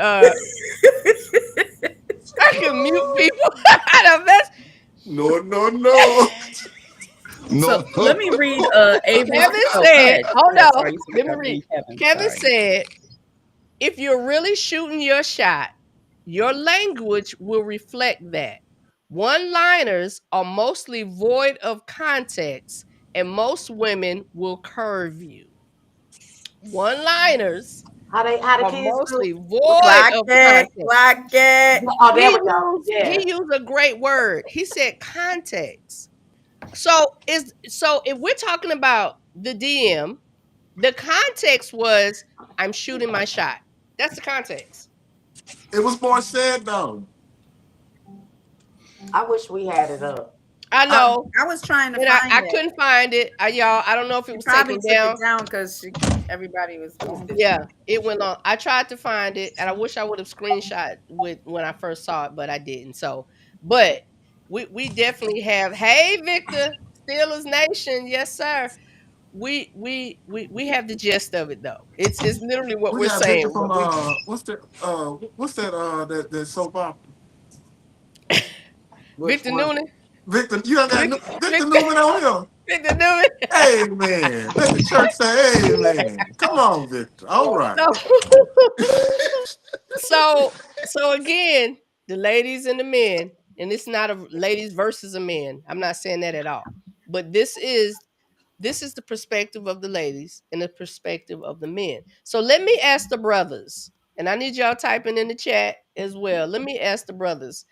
mute people. The best. No. No. So let me read Avery's. Kevin Oh, said, go ahead. hold Go ahead. on. Sorry, you said Let me Kevin. read. Kevin, Kevin sorry. said, if you're really shooting your shot, your language will reflect that. One-liners are mostly void of context, and most women will curve you. One-liners How the are kids mostly do? void Black of it, context. black it. Oh, there we go. Yeah. He used a great word. He said context. So if we're talking about the DM, the context was I'm shooting my shot. That's the context. It was more said though. I wish we had it up. I know. I was trying to And find I it. couldn't find it. Y'all, I don't know if it She was probably taken took down. it down because everybody was. Yeah, it went on. I tried to find it, and I wish I would have screenshot with when I first saw it, but I didn't. So, but we definitely have. Hey, Victor, Steelers Nation, yes sir. We have the gist of it though. It's literally what We we're got saying. Victor from what's that that soap opera? Victor Noonan. Victor, you got Victor, Victor Newman on here. Victor Noonan. Hey man, let the church say, hey man. Come on, Victor. All right. So again, the ladies and the men, and it's not a ladies versus a man. I'm not saying that at all. But this is the perspective of the ladies and the perspective of the men. So let me ask the brothers, and I need y'all typing in the chat as well. Let me ask the brothers.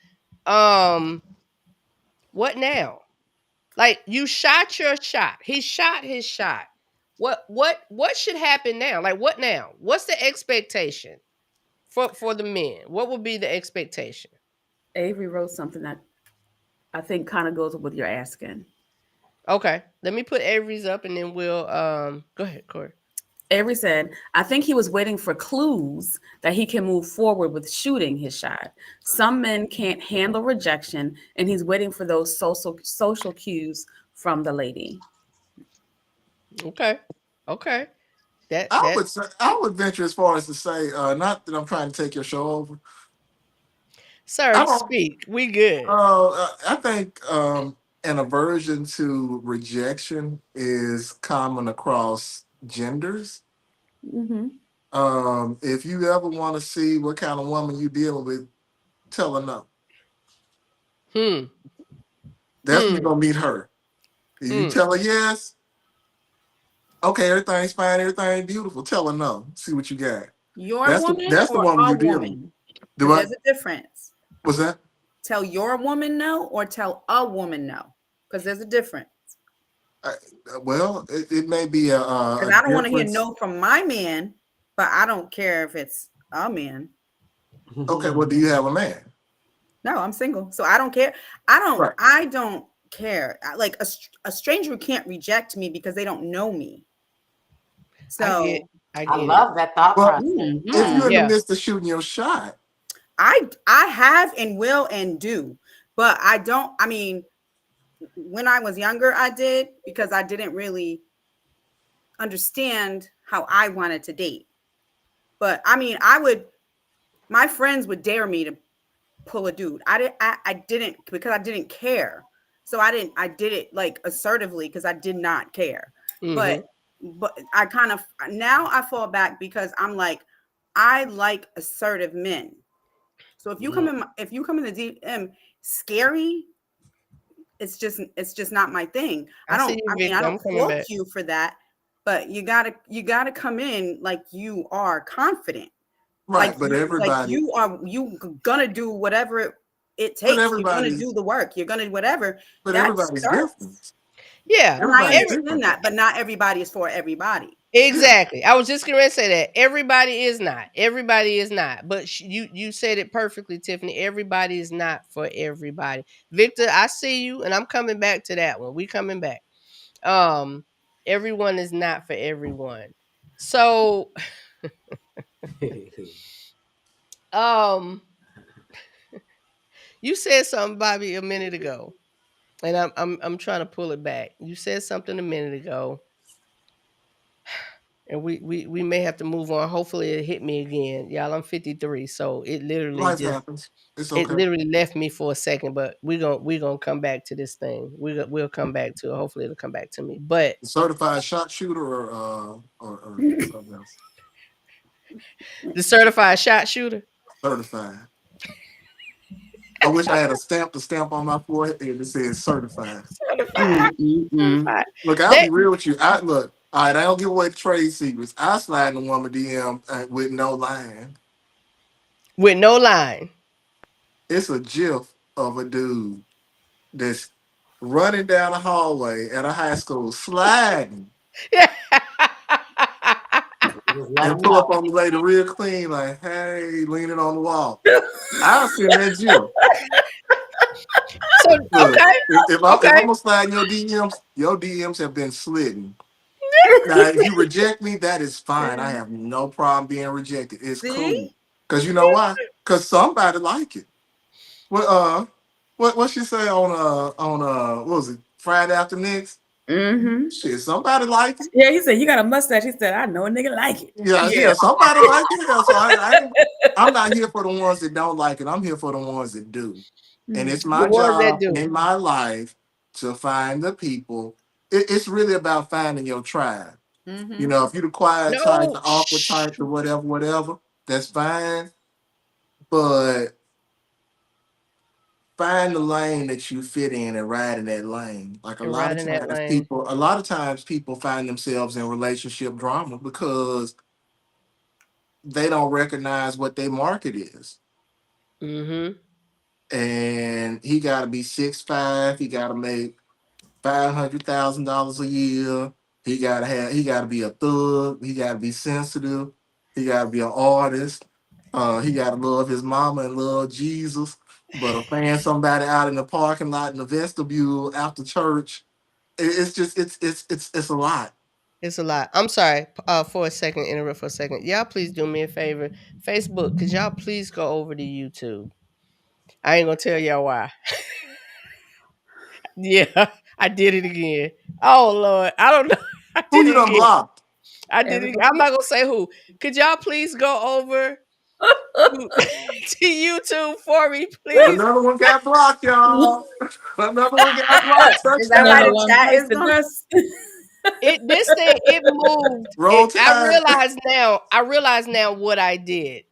What now? Like you shot your shot. He shot his shot. What should happen now? Like what now? What's the expectation for the men? What would be the expectation? Avery wrote something that I think kind of goes with what you're asking. Okay, let me put Avery's up and then we'll go ahead, Corey. Avery said, I think he was waiting for clues that he can move forward with shooting his shot. Some men can't handle rejection, and he's waiting for those social cues from the lady. Okay. I would venture as far as to say, not that I'm trying to take your show over. Sir, speak. We good. I think an aversion to rejection is common across genders. Mm-hmm. If you ever want to see what kind of woman you dealing with, tell her no. That's when you're gonna meet her. If you tell her yes, okay, everything's fine, everything's beautiful. Tell her no. See what you got. That's the woman you're dealing with. There's a difference. What's that? Tell your woman no or tell a woman no. Because there's a difference. Well, it may be a Because I don't want to hear difference. no from my man, but I don't care if it's a man. Okay, well, do you have a man? No, I'm single, so I don't care. I don't. Right. I don't care. Like a stranger can't reject me because they don't know me. So I I get love that thought Well, process. if you're in Yeah. the midst of shooting your shot, I have and will and do, but I don't. I mean, when I was younger, I did because I didn't really understand how I wanted to date. But I mean, my friends would dare me to pull a dude. I didn't because I didn't care. So I did it like assertively because I did not care. Mhm. But I kind of now I fall back because I'm like, I like assertive men. So if you come in the DM scary, it's just not my thing. I see you, I Victor. I'm don't coming fault back. you for that, but you gotta come in like you are confident. right? But Like everybody, you gonna do whatever it but takes. You're gonna everybody's, do the work. You're gonna whatever. but That everybody's starts. different. Yeah. And I Everybody's understand different. that, but not everybody is for everybody. Exactly. I was just going to say that everybody is not. Everybody is not. But you said it perfectly, Tiffany. Everybody is not for everybody. Victor, I see you, and I'm coming back to that one. We coming back. Everyone is not for everyone. So, you said something, Bobby, a minute ago, and I'm trying to pull it back. You said something a minute ago. And we may have to move on. Hopefully it hit me again. Y'all, I'm 53, so it literally Life just happens. It's it okay. literally left me for a second, but we're gonna come back to this thing. We'll come back to it. Hopefully it'll come back to me. But Certified shot shooter or something else. the certified shot shooter. Certified. I wish I had a stamp on my forehead that says certified. Certified. Certified. Look, I'll That be real with you. All right, I don't give away the trade secrets. I slide in a woman DM with no line. with no line. It's a gif of a dude that's running down the hallway at a high school, sliding, Just let and them pull up know. on the lady real clean, like, hey, leaning on the wall. I'll send that gif. So Look, okay. if I'm Okay. gonna slide in your DMs have been slidden. Now, if you reject me, that is fine. I have no problem being rejected. It's cool. See? Cause you know why? Cause somebody like it. Well, what she say on what was it, Friday After Next? Mm-hmm. Shit, somebody like it. Yeah, he said you got a mustache. He said I know a nigga like it. Yeah, somebody like it. Yeah, so I'm not here for the ones that don't like it. I'm here for the ones that do. And it's The my ones that job do. in my life to find the people. It's really about finding your tribe. Mhm. You know, if you're the quiet type, No. the awkward type, or whatever, that's fine. But find the lane that you fit in and ride in that lane. Like And right in that lane. a lot of times people find themselves in relationship drama because they don't recognize what their market is. Mm-hmm. And he gotta be 6'5", he gotta make $500,000 a year. He gotta be a thug, he gotta be sensitive, he gotta be an artist. He gotta love his mama and love Jesus. But offend somebody out in the parking lot in the vestibule after church, it's just it's a lot. It's a lot. I'm sorry for a second, interrupt for a second. Y'all please do me a favor. Facebook, could y'all please go over to YouTube? I ain't gonna tell y'all why. Yeah, I did it again. Oh Lord, I don't know. I Who did you it done again. blocked? I did it. I'm not gonna say who. Could y'all please go over to, to YouTube for me, please? Another one got blocked, y'all. Another one got blocked. Is that why Another the one chat bites is the gone? dust. This thing it moved. Roll I Tide. realize now what I did.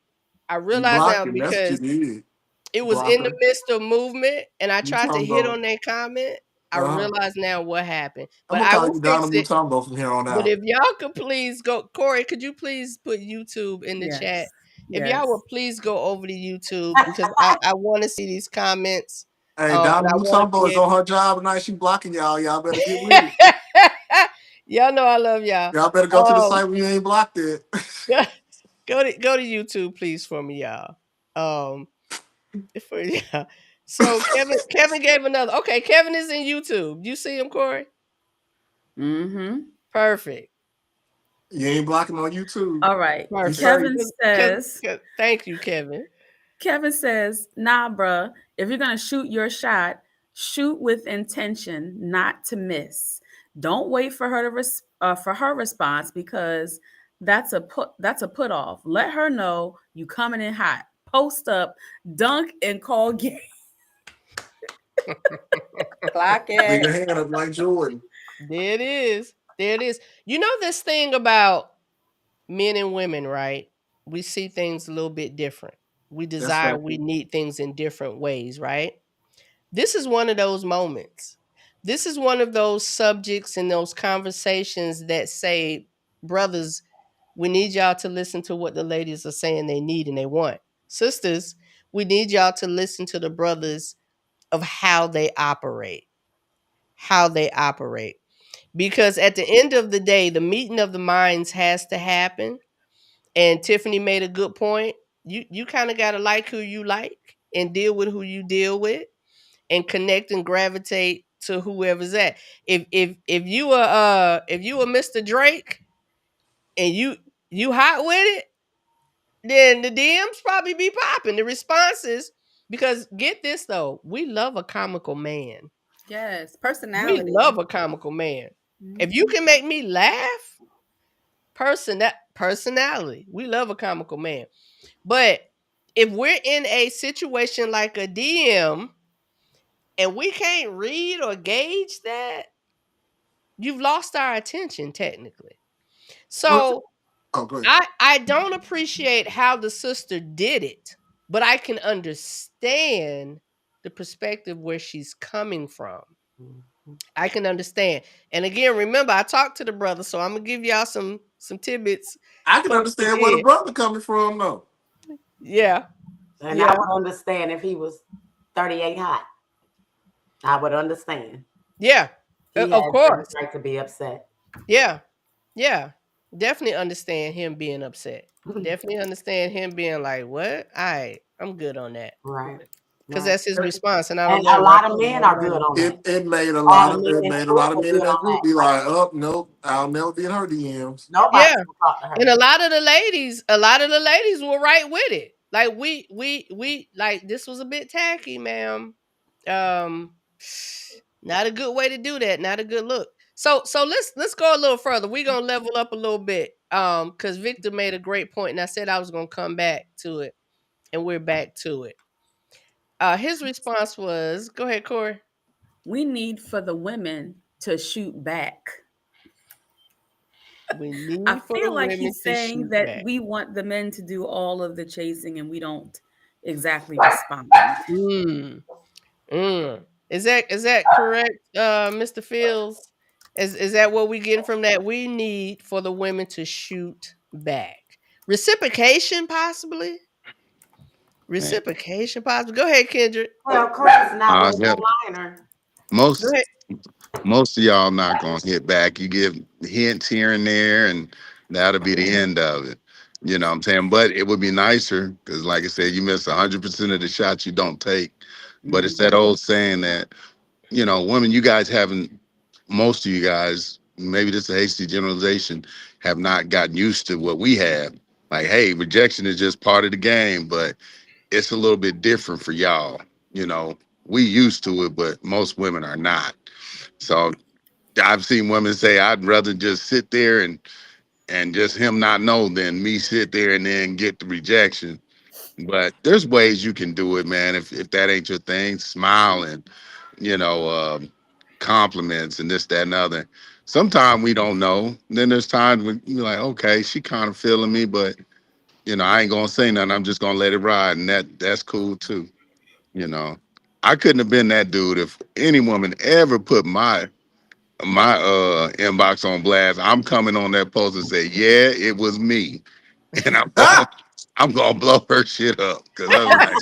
I You realize now blocked him. That's what you because did. it was Block in the him. midst of movement and I You tried to talking hit about? on that comment. I Uh-huh. realize now what happened. I'm But gonna I call will you fix Donna it. Mutombo from here on But out. if y'all could please go, Corey, could you please put YouTube in the chat? Yes. If Yes. y'all would please go over to YouTube because I want to see these comments. Hey, But I Donna want to Mutombo be is able. on her job tonight. She blocking y'all. Y'all better get with it. Y'all know I love y'all. Y'all better go to the site when you ain't blocked it. Go to YouTube, please, for me, y'all. Um, for yeah. So Kevin gave another. Okay, Kevin is in YouTube. You see him, Corey? Mm-hmm. Perfect. You ain't blocking on YouTube. All right. You Perfect. Kevin straight. says, Thank you, Kevin. nah, bruh, if you're gonna shoot your shot, shoot with intention, not to miss. Don't wait for her for her response because that's a put off. Let her know you coming in hot. Post up, dunk, and call game. Clock Leave your it. hand up like Jordan. There it is. There it is. You know this thing about men and women, right? We see things a little bit different. We That's desire, right. we need things in different ways, right? This is one of those moments. This is one of those subjects and those conversations that say, brothers, we need y'all to listen to what the ladies are saying they need and they want. Sisters, we need y'all to listen to the brothers of how they operate. How they operate. Because at the end of the day, the meeting of the minds has to happen. And Tiffany made a good point. You kind of gotta like who you like and deal with who you deal with and connect and gravitate to whoever's at. If you a Mr. Drake and you hot with it, then the DMs probably be popping. The responses, because get this though, we love a comical man. Yes, We personality. love a comical man. If you can make me laugh, personality. We love a comical man. But if we're in a situation like a DM and we can't read or gauge that, you've lost our attention technically. So Oh, go ahead. I don't appreciate how the sister did it, but I can understand the perspective where she's coming from. I can understand. And again, remember, I talked to the brother, so I'm gonna give y'all some tidbits. I can understand where the brother coming from, though. Yeah. And Yeah. I would understand if he was 38 hot. I would understand. Yeah. He Of has course. every right to be upset. Yeah. Yeah. Definitely understand him being upset. Definitely understand him being like, what? I'm good on that. Right. Because Right. that's his response. And I don't And know a lot of men are good on that. It made a All lot the of men it in made the a lot group of are men in good that on group that. be like, oh nope, I'll never be in her DMs. Nobody's Yeah. gonna talk to her. And a lot of the ladies were right with it. Like we like, this was a bit tacky, ma'am. Not a good way to do that. Not a good look. So let's go a little further. We're gonna level up a little bit. Because Victor made a great point, and I said I was gonna come back to it, and we're back to it. His response was, go ahead, Corey. We need for the women to shoot back. We need I for the feel like women he's to saying shoot that back. we want the men to do all of the chasing and we don't exactly respond. Is that correct, Mr. Fields? Is that what we getting from that? We need for the women to shoot back. Reciprocation, possibly. Reciprocation, possibly. Go ahead, Kendrick. Well, Chris, not with Yeah, a liner. Go most ahead. most of y'all not gonna hit back. You give hints here and there, and that'll be the end of it. You know what I'm saying? But it would be nicer because, like I said, you miss 100% of the shots you don't take. But it's that old saying that, women, you guys haven't, most of you guys, maybe this is a hasty generalization, have not gotten used to what we have. Like, hey, rejection is just part of the game, but it's a little bit different for y'all. You know, we used to it, but most women are not. So I've seen women say, I'd rather just sit there and just him not know than me sit there and then get the rejection. But there's ways you can do it, man. If that ain't your thing, smile and, you know, compliments and this, that, and other. Sometimes we don't know. Then there's times when you're like, okay, she kind of feeling me, but I ain't gonna say nothing. I'm just gonna let it ride, and that's cool too. You know, I couldn't have been that dude if any woman ever put my inbox on blast. I'm coming on that post and say, yeah, it was me, and I'm going. I'm gonna blow her shit up because I'm like,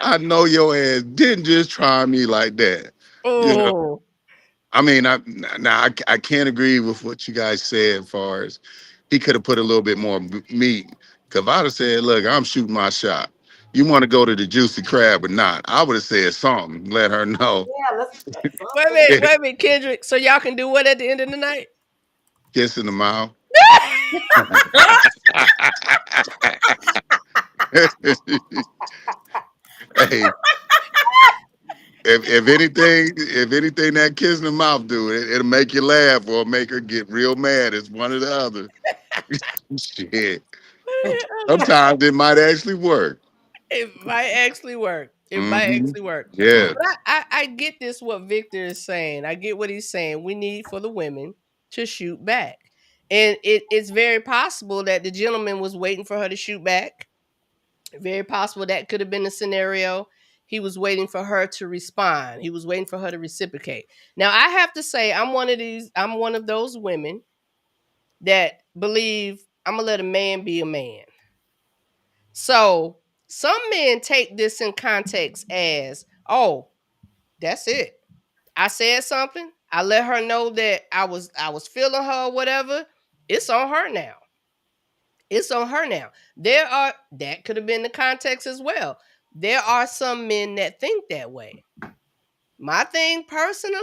I know your ass didn't just try me like that. You know, Oh, I mean, I can't agree with what you guys said as far as he could have put a little bit more meat. Cause if I'd have said, look, I'm shooting my shot. You want to go to the juicy crab or not? I would have said something, let her know. Yeah, let's wait a minute, Kendrick. So y'all can do what at the end of the night? Kiss in the mouth. Hey, if anything that kiss in the mouth do, it'll make you laugh or make her get real mad. It's one or the other. Shit. Sometimes it might actually work. It might actually work. It might Hmm. actually work. Yeah. But I get this what Victor is saying. I get what he's saying. We need for the women to shoot back. And it's very possible that the gentleman was waiting for her to shoot back. Very possible that could have been the scenario. He was waiting for her to respond. He was waiting for her to reciprocate. Now I have to say I'm one of those women that believe I'm gonna let a man be a man. So some men take this in context as, oh, that's it. I said something. I let her know that I was feeling her or whatever. It's on her now. It's on her now. That could have been the context as well. There are some men that think that way. My thing personally,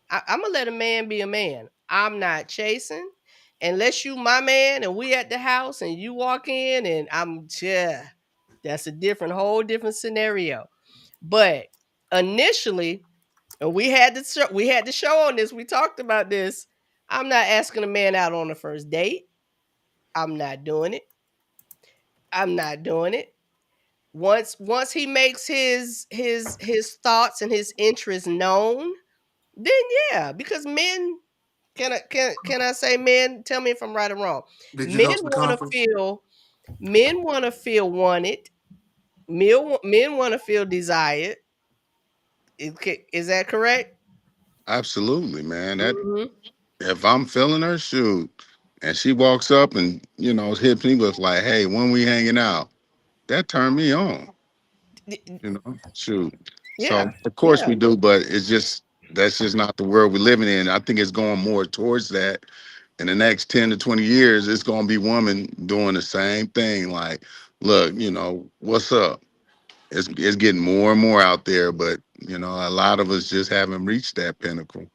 I'm gonna let a man be a man. I'm not chasing. Unless you my man and we at the house and you walk in and that's a whole different scenario. But initially, and we had the show on this. We talked about this. I'm not asking a man out on the first date. I'm not doing it. I'm not doing it. Once he makes his thoughts and his interests known, then yeah, because men can I say men? Tell me if I'm right or wrong. Did you Men go to the want to conference? feel men want to feel wanted. Men want to feel desired. Is that correct? Absolutely, man. That Mhm. if I'm feeling her, shoot, and she walks up and hits me with like, "Hey, when we hanging out?" That turned me on. Shoot. So Yeah, of course yeah. we do, but that's just not the world we're living in. I think it's going more towards that. In the next 10 to 20 years, it's going to be women doing the same thing. Like, look, what's up? It's getting more and more out there, but a lot of us just haven't reached that pinnacle.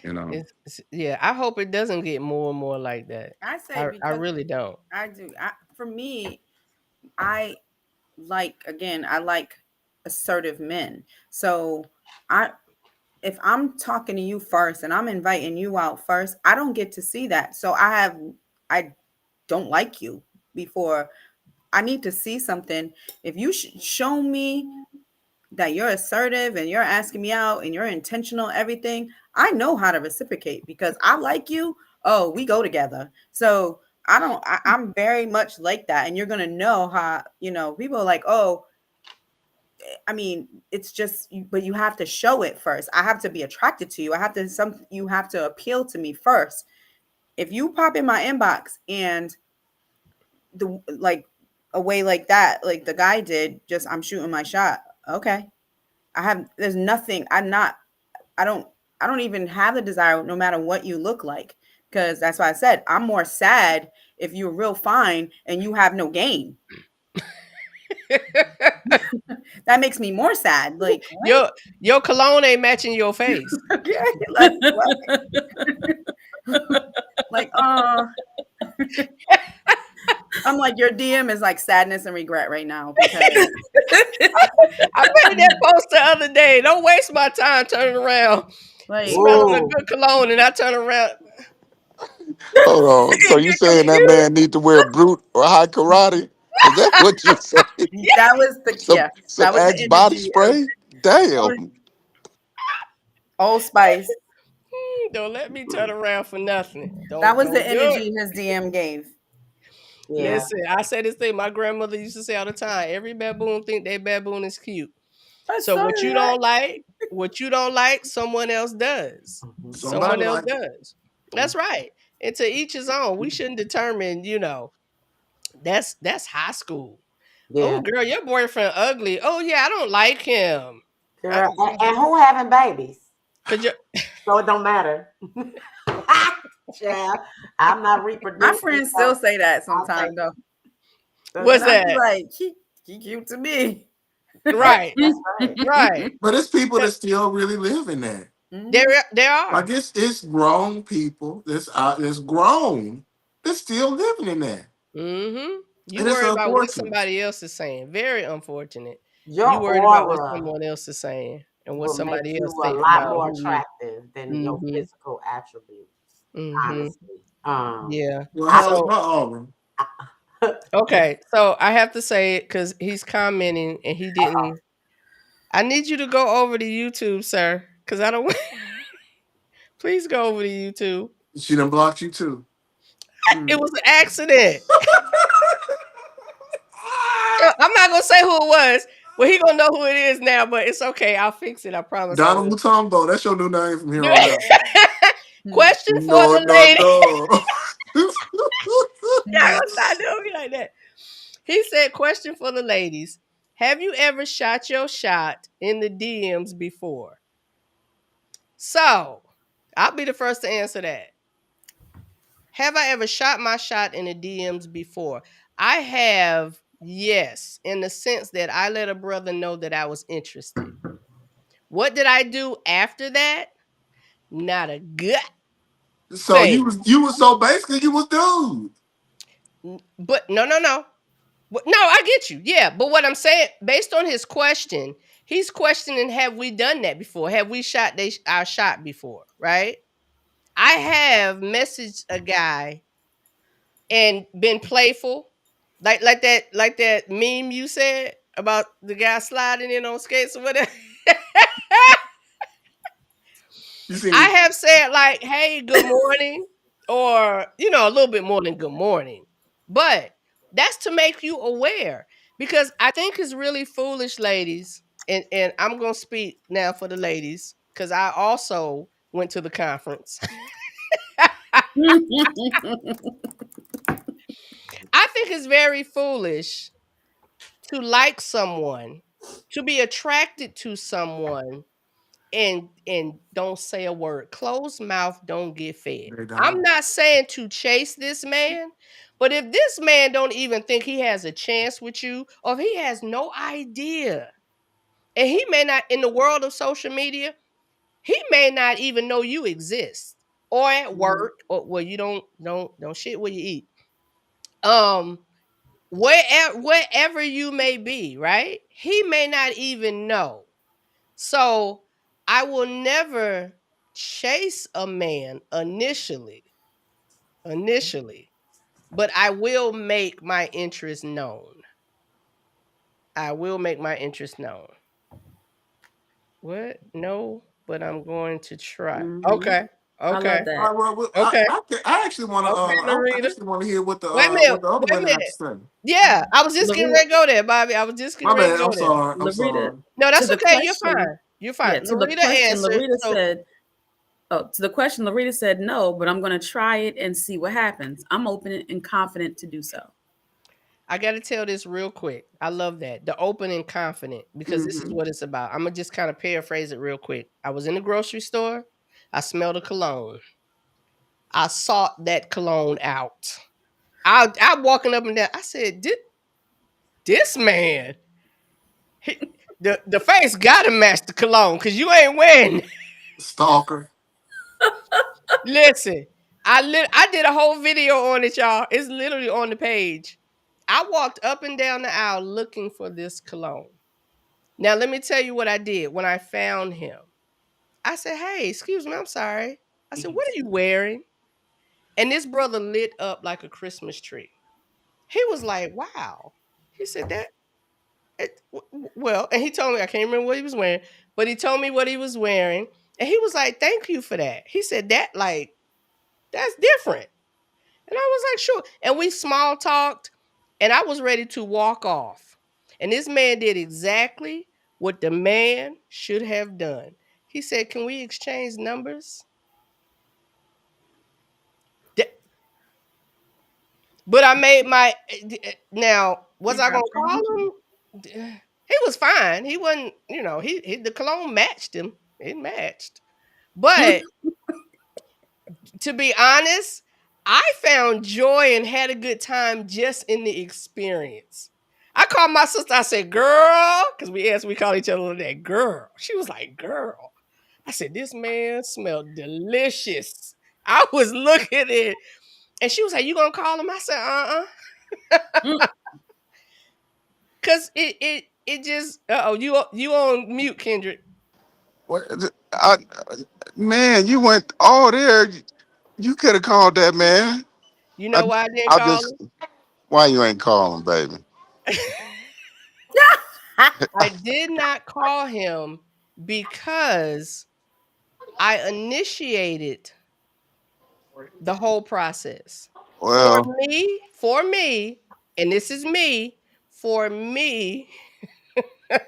You know. Yeah. I hope it doesn't get more and more like that. I say I because really don't. I do. For me, I I like assertive men. So I if I'm talking to you first and I'm inviting you out first, I don't get to see that. So I don't like you before. I need to see something. If you show me that you're assertive and you're asking me out and you're intentional, everything, I know how to reciprocate because I like you. Oh, we go together. So I'm very much like that. And you're going to know how, people are like, oh, I mean, it's just, but you have to show it first. I have to be attracted to you. You have to appeal to me first. If you pop in my inbox and like a way like that, like the guy did, just I'm shooting my shot. Okay. There's nothing, I don't, I don't even have the desire no matter what you look like. Cause that's why I said, I'm more sad if you're real fine and you have no game. That makes me more sad. Like, your cologne ain't matching your face. okay, like, I'm like, your DM is like sadness and regret right now because I made that post the other day. Don't waste my time turning around, like, smelling a Whoa. good cologne, and I turn around. Hold on. So you saying that man need to wear brute or high karate? Is that what you say? that was the Some some that was the Axe body energy of spray? Damn. Old Spice. Don't let me turn around for nothing. That was Don't the do it. energy his DM gave. Yeah. Listen, I say this thing. My grandmother used to say all the time. Every baboon think their baboon is cute. I So saw that. what you don't like, someone else does. Mhm. Someone Somebody else like it. does. That's right. And to each his own. We shouldn't determine, That's high school. Yeah, Oh, girl, your boyfriend ugly. Oh yeah, I don't like him. girl. And who having babies? Cause you So it don't matter. Child, I'm not reproducing. My friends still say that I'll sometimes take though. what's And I be that? like, he cute to me. Right, That's right. right. But it's people that still really live in that. Mhm. There are. Like it's grown people. It's grown. They're still living in that, Mm-hmm. You and it's worry about what unfortunate. somebody else is saying. Very unfortunate. Your You worried about what aura someone else is saying and what will make somebody you else a think lot about more who you. attractive than your Mm-hmm. physical attributes. Mm-hmm. Honestly, Yeah. Well, I how's So my aura? okay. So I have to say it because he's commenting and he didn't. I need you to go over to YouTube, sir, because I don't. Please go over to YouTube. She done blocked you too. It was an accident. I'm not gonna say who it was. Well, he gonna know who it is now, but it's okay. I'll fix it. I promise I Donald will. Mutombo. That's your new name from here on out. Question for No, the no, lady. no. Y'all gonna stop doing me like that. He said, question for the ladies. Have you ever shot your shot in the DMs before? So, I'll be the first to answer that. Have I ever shot my shot in the DMs before? I have, yes, in the sense that I let a brother know that I was interested. What did I do after that? Not a good So thing. you was so basically you was dude. But no. No, I get you. Yeah, but what I'm saying, based on his question, he's questioning: have we done that before? Have we shot our shot before? Right? I have messaged a guy and been playful, like that meme you said about the guy sliding in on skates or whatever. You see I me? have said like, "Hey, good morning," or a little bit more than good morning, but that's to make you aware because I think it's really foolish, ladies, and I'm gonna speak now for the ladies because I also went to the conference. I think it's very foolish to like someone, to be attracted to someone, and don't say a word. Closed mouth don't get fed. They I'm don't. not saying to chase this man, but if this man don't even think he has a chance with you, or if he has no idea, and he may not in the world of social media, he may not even know you exist, or at work, or well, you don't shit where you eat. Um, wherever you may be, right? He may not even know. So I will never chase a man initially, but I will make my interest known. I will make my interest known. What? No, but I'm going to try. Mhm. Okay. I Okay. love All that. right, well, Okay. I actually want to. Okay, I Larita. actually want to hear Wait a minute. what the other Wait a women have to minute. say. Yeah, I was just getting Larita, ready to go there, Bobby. I was just getting My ready to bad. go I'm there. sorry. I'm Larita, sorry. No, to that's the okay. You're question, fine. You're yeah, fine. to the Larita question, answered. Larita So said, oh, to the question, Larita said no, but I'm going to try it and see what happens. I'm open and confident to do so. I got to tell this real quick. I love that. The open and confident, because this is what it's about. I'm going to just kind of paraphrase it real quick. I was in the grocery store. I smelled a cologne. I sought that cologne out. I'm walking up and down. I said, this man, the face got to match the cologne because you ain't wearing. Stalker. Listen, I did a whole video on it, y'all. It's literally on the page. I walked up and down the aisle looking for this cologne. Now, let me tell you what I did when I found him. I said, hey, excuse me, I'm sorry. I said, what are you wearing? And this brother lit up like a Christmas tree. He was like, wow. He said that. Well, and he told me, I can't remember what he was wearing, but he told me what he was wearing. And he was like, thank you for that. He said, that's different. And I was like, sure. And we small talked, and I was ready to walk off. And this man did exactly what the man should have done. He said, can we exchange numbers? But I made my now. Was You I gonna dropped your call energy. him? He was fine. He wasn't. He the cologne matched him. It matched. But to be honest, I found joy and had a good time just in the experience. I called my sister. I said, "Girl," because we call each other that. Girl. She was like, "Girl." I said, "This man smelled delicious." I was looking at it, and she was like, "You gonna call him?" I said, Cause it just you on mute, Kendrick. What? Man, you went all there. You could have called that man. You I, know why I didn't I call just why you ain't calling, baby? him? I did not call him because I initiated the whole process. For Well, me, and this is me, for me,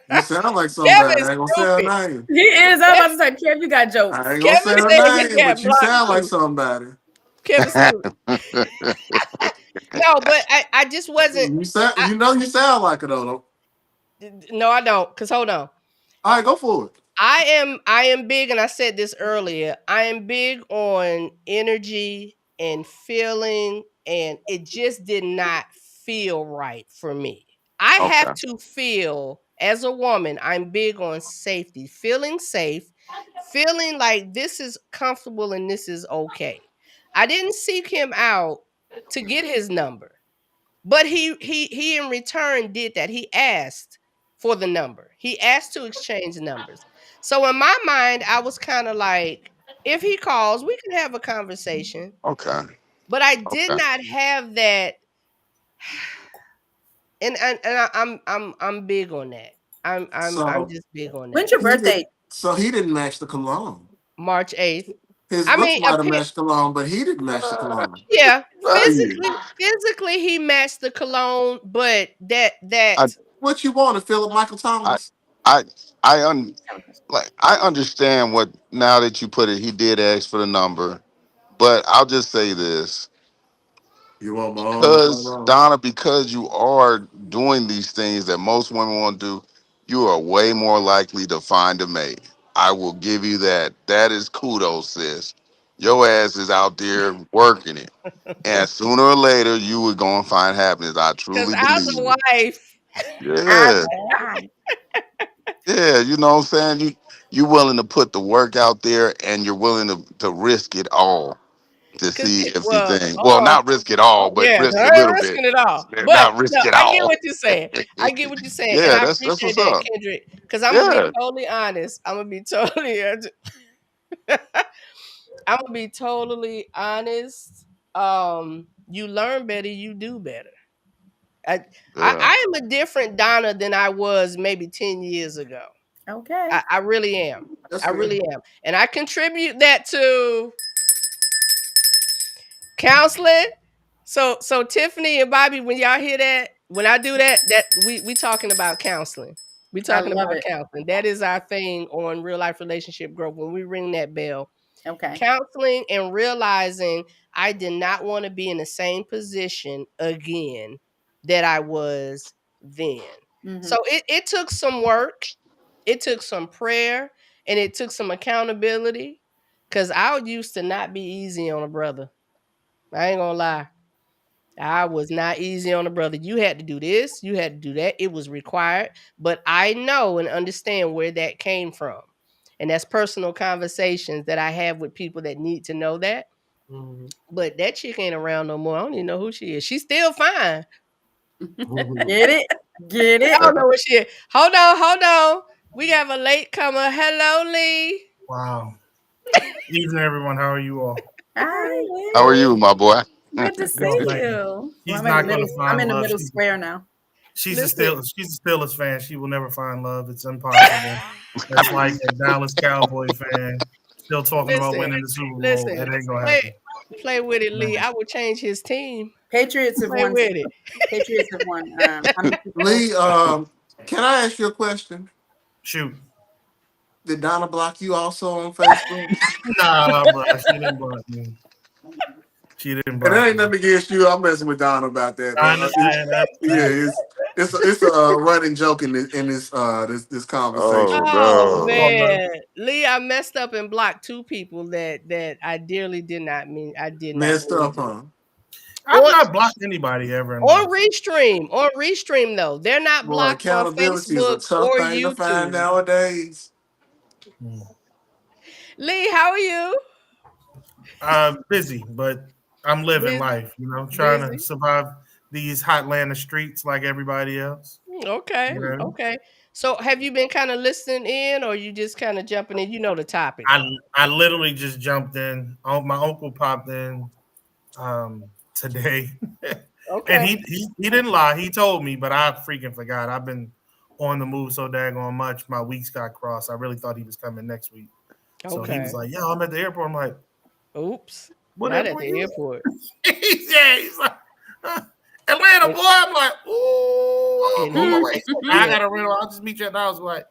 You sound like somebody. Kevin's I ain't gonna say her stupid. name. He is. I'm about to say, Kev, you got I jokes. ain't gonna say Kevin her said he name, got but you blocked sound like too. somebody. Kevin stupid. No, but I just wasn't. You sound, I, you sound like it though. no, I don't. Cause hold on. All right, go for it. I am big, and I said this earlier. I am big on energy and feeling, and it just did not feel right for me. I have okay, to feel as a woman, I'm big on safety, feeling safe, feeling like this is comfortable and this is okay. I didn't seek him out to get his number. But he in return did that. He asked for the number. He asked to exchange numbers. So in my mind, I was kind of like, if he calls, we can have a conversation. okay, But I did okay. not have that, I'm big on that. I'm So just big on When's that. your he did. birthday? So he didn't match the cologne. March 8th. His I looks mean, might have matched cologne, but he didn't match the cologne. yeah, Hey, physically he matched the cologne, but I, What you want, Philip Michael I, Thomas? I, I understand what now that you put it. He did ask for the number, but I'll just say this: You want my own because cologne? Donna, because you are doing these things that most women want to do, you are way more likely to find a mate. I will give you that. That is kudos, sis. Your ass is out there working it, and sooner or later you will go and find happiness. I because truly as believe a it. wife, As Yeah, a wife. yeah. You know what I'm saying? You willing to put the work out there, and you're willing to risk it all to because see if you well, think. hold Well, on. not risk it all, Oh, but yeah, risk a I ain't little bit. risking it all. But Not risk no, it I get all. what you're saying. I get what you're saying, and Yeah, I that's appreciate what's that, up. Kendrick. Because I'm gonna be Yeah. totally honest. I'm gonna be totally. I'm gonna be totally honest. You learn better, you do better. I, Yeah. I am a different Donna than I was maybe 10 years ago. Okay. I really am. That's I fair. really am, and I contribute that to counseling. So Tiffany and Bobby, when y'all hear that, when I do that, we talking about counseling. We I talking love about it. counseling. That is our thing on real life relationship growth. When we ring that bell, Okay. counseling and realizing I did not want to be in the same position again that I was then. Mhm. So it took some work, it took some prayer, and it took some accountability. Cause I used to not be easy on a brother. I ain't gonna lie. I was not easy on a brother. You had to do this, you had to do that. It was required. But I know and understand where that came from. And that's personal conversations that I have with people that need to know that. Mhm. But that chick ain't around no more. I don't even know who she is. She's still fine. Mhm. Get it? Get I it? don't know what she is. Hold on, hold on. We have a late comer. Hello, Lee. Wow. Evening, everyone. How are you all? Hi. How are you, Hey, my boy? good to Well, see thank you. you. Well, She's not going to I'm find in the love. middle square now. She's a Listen. Steelers fan. She will never find love. It's impossible. That's like a Dallas Cowboy fan still talking about Listen. winning the Super Bowl. Listen. It ain't gonna Play happen. play with it, Lee. Man. I would change his team. Patriots have Play won. with it. Patriots have won. Lee, can I ask you a question? Shoot. Did Donna block you also on Facebook? Nah, bro. She didn't block me. She didn't And block that ain't me. nothing against you. I'm messing with Donna about that. I understand that. Yeah, it's a running joke in this conversation. Oh Oh no. man, Lee, I messed up and blocked two people that I dearly did not mean. I did not Messed mean up, to. huh? I've On not blocked anybody ever in on life. Restream though, they're not Boy, blocked on accountability is a Facebook tough or thing to find YouTube. nowadays. Lee, how are you? Busy, but I'm living Busy, life, trying to busy. survive these Hotlanta streets like everybody else. Okay, You know, okay. So have you been kind of listening in, or you just kind of jumping in? You know the topic I though. I literally just jumped in. My uncle popped in today, and Okay, he didn't lie. He told me, but I freaking forgot. I've been on the move so daggone much. My weeks got crossed. I really thought he was coming next week. So he was okay. like, "Yo, I'm at the airport." I'm like, Oops, "What not at airport the you airport. at?" He's like, Atlanta, And, boy. I'm like, "Ooh, I'm and on my he, way." So I yeah, got a rental. I'll just meet you at the house. Like,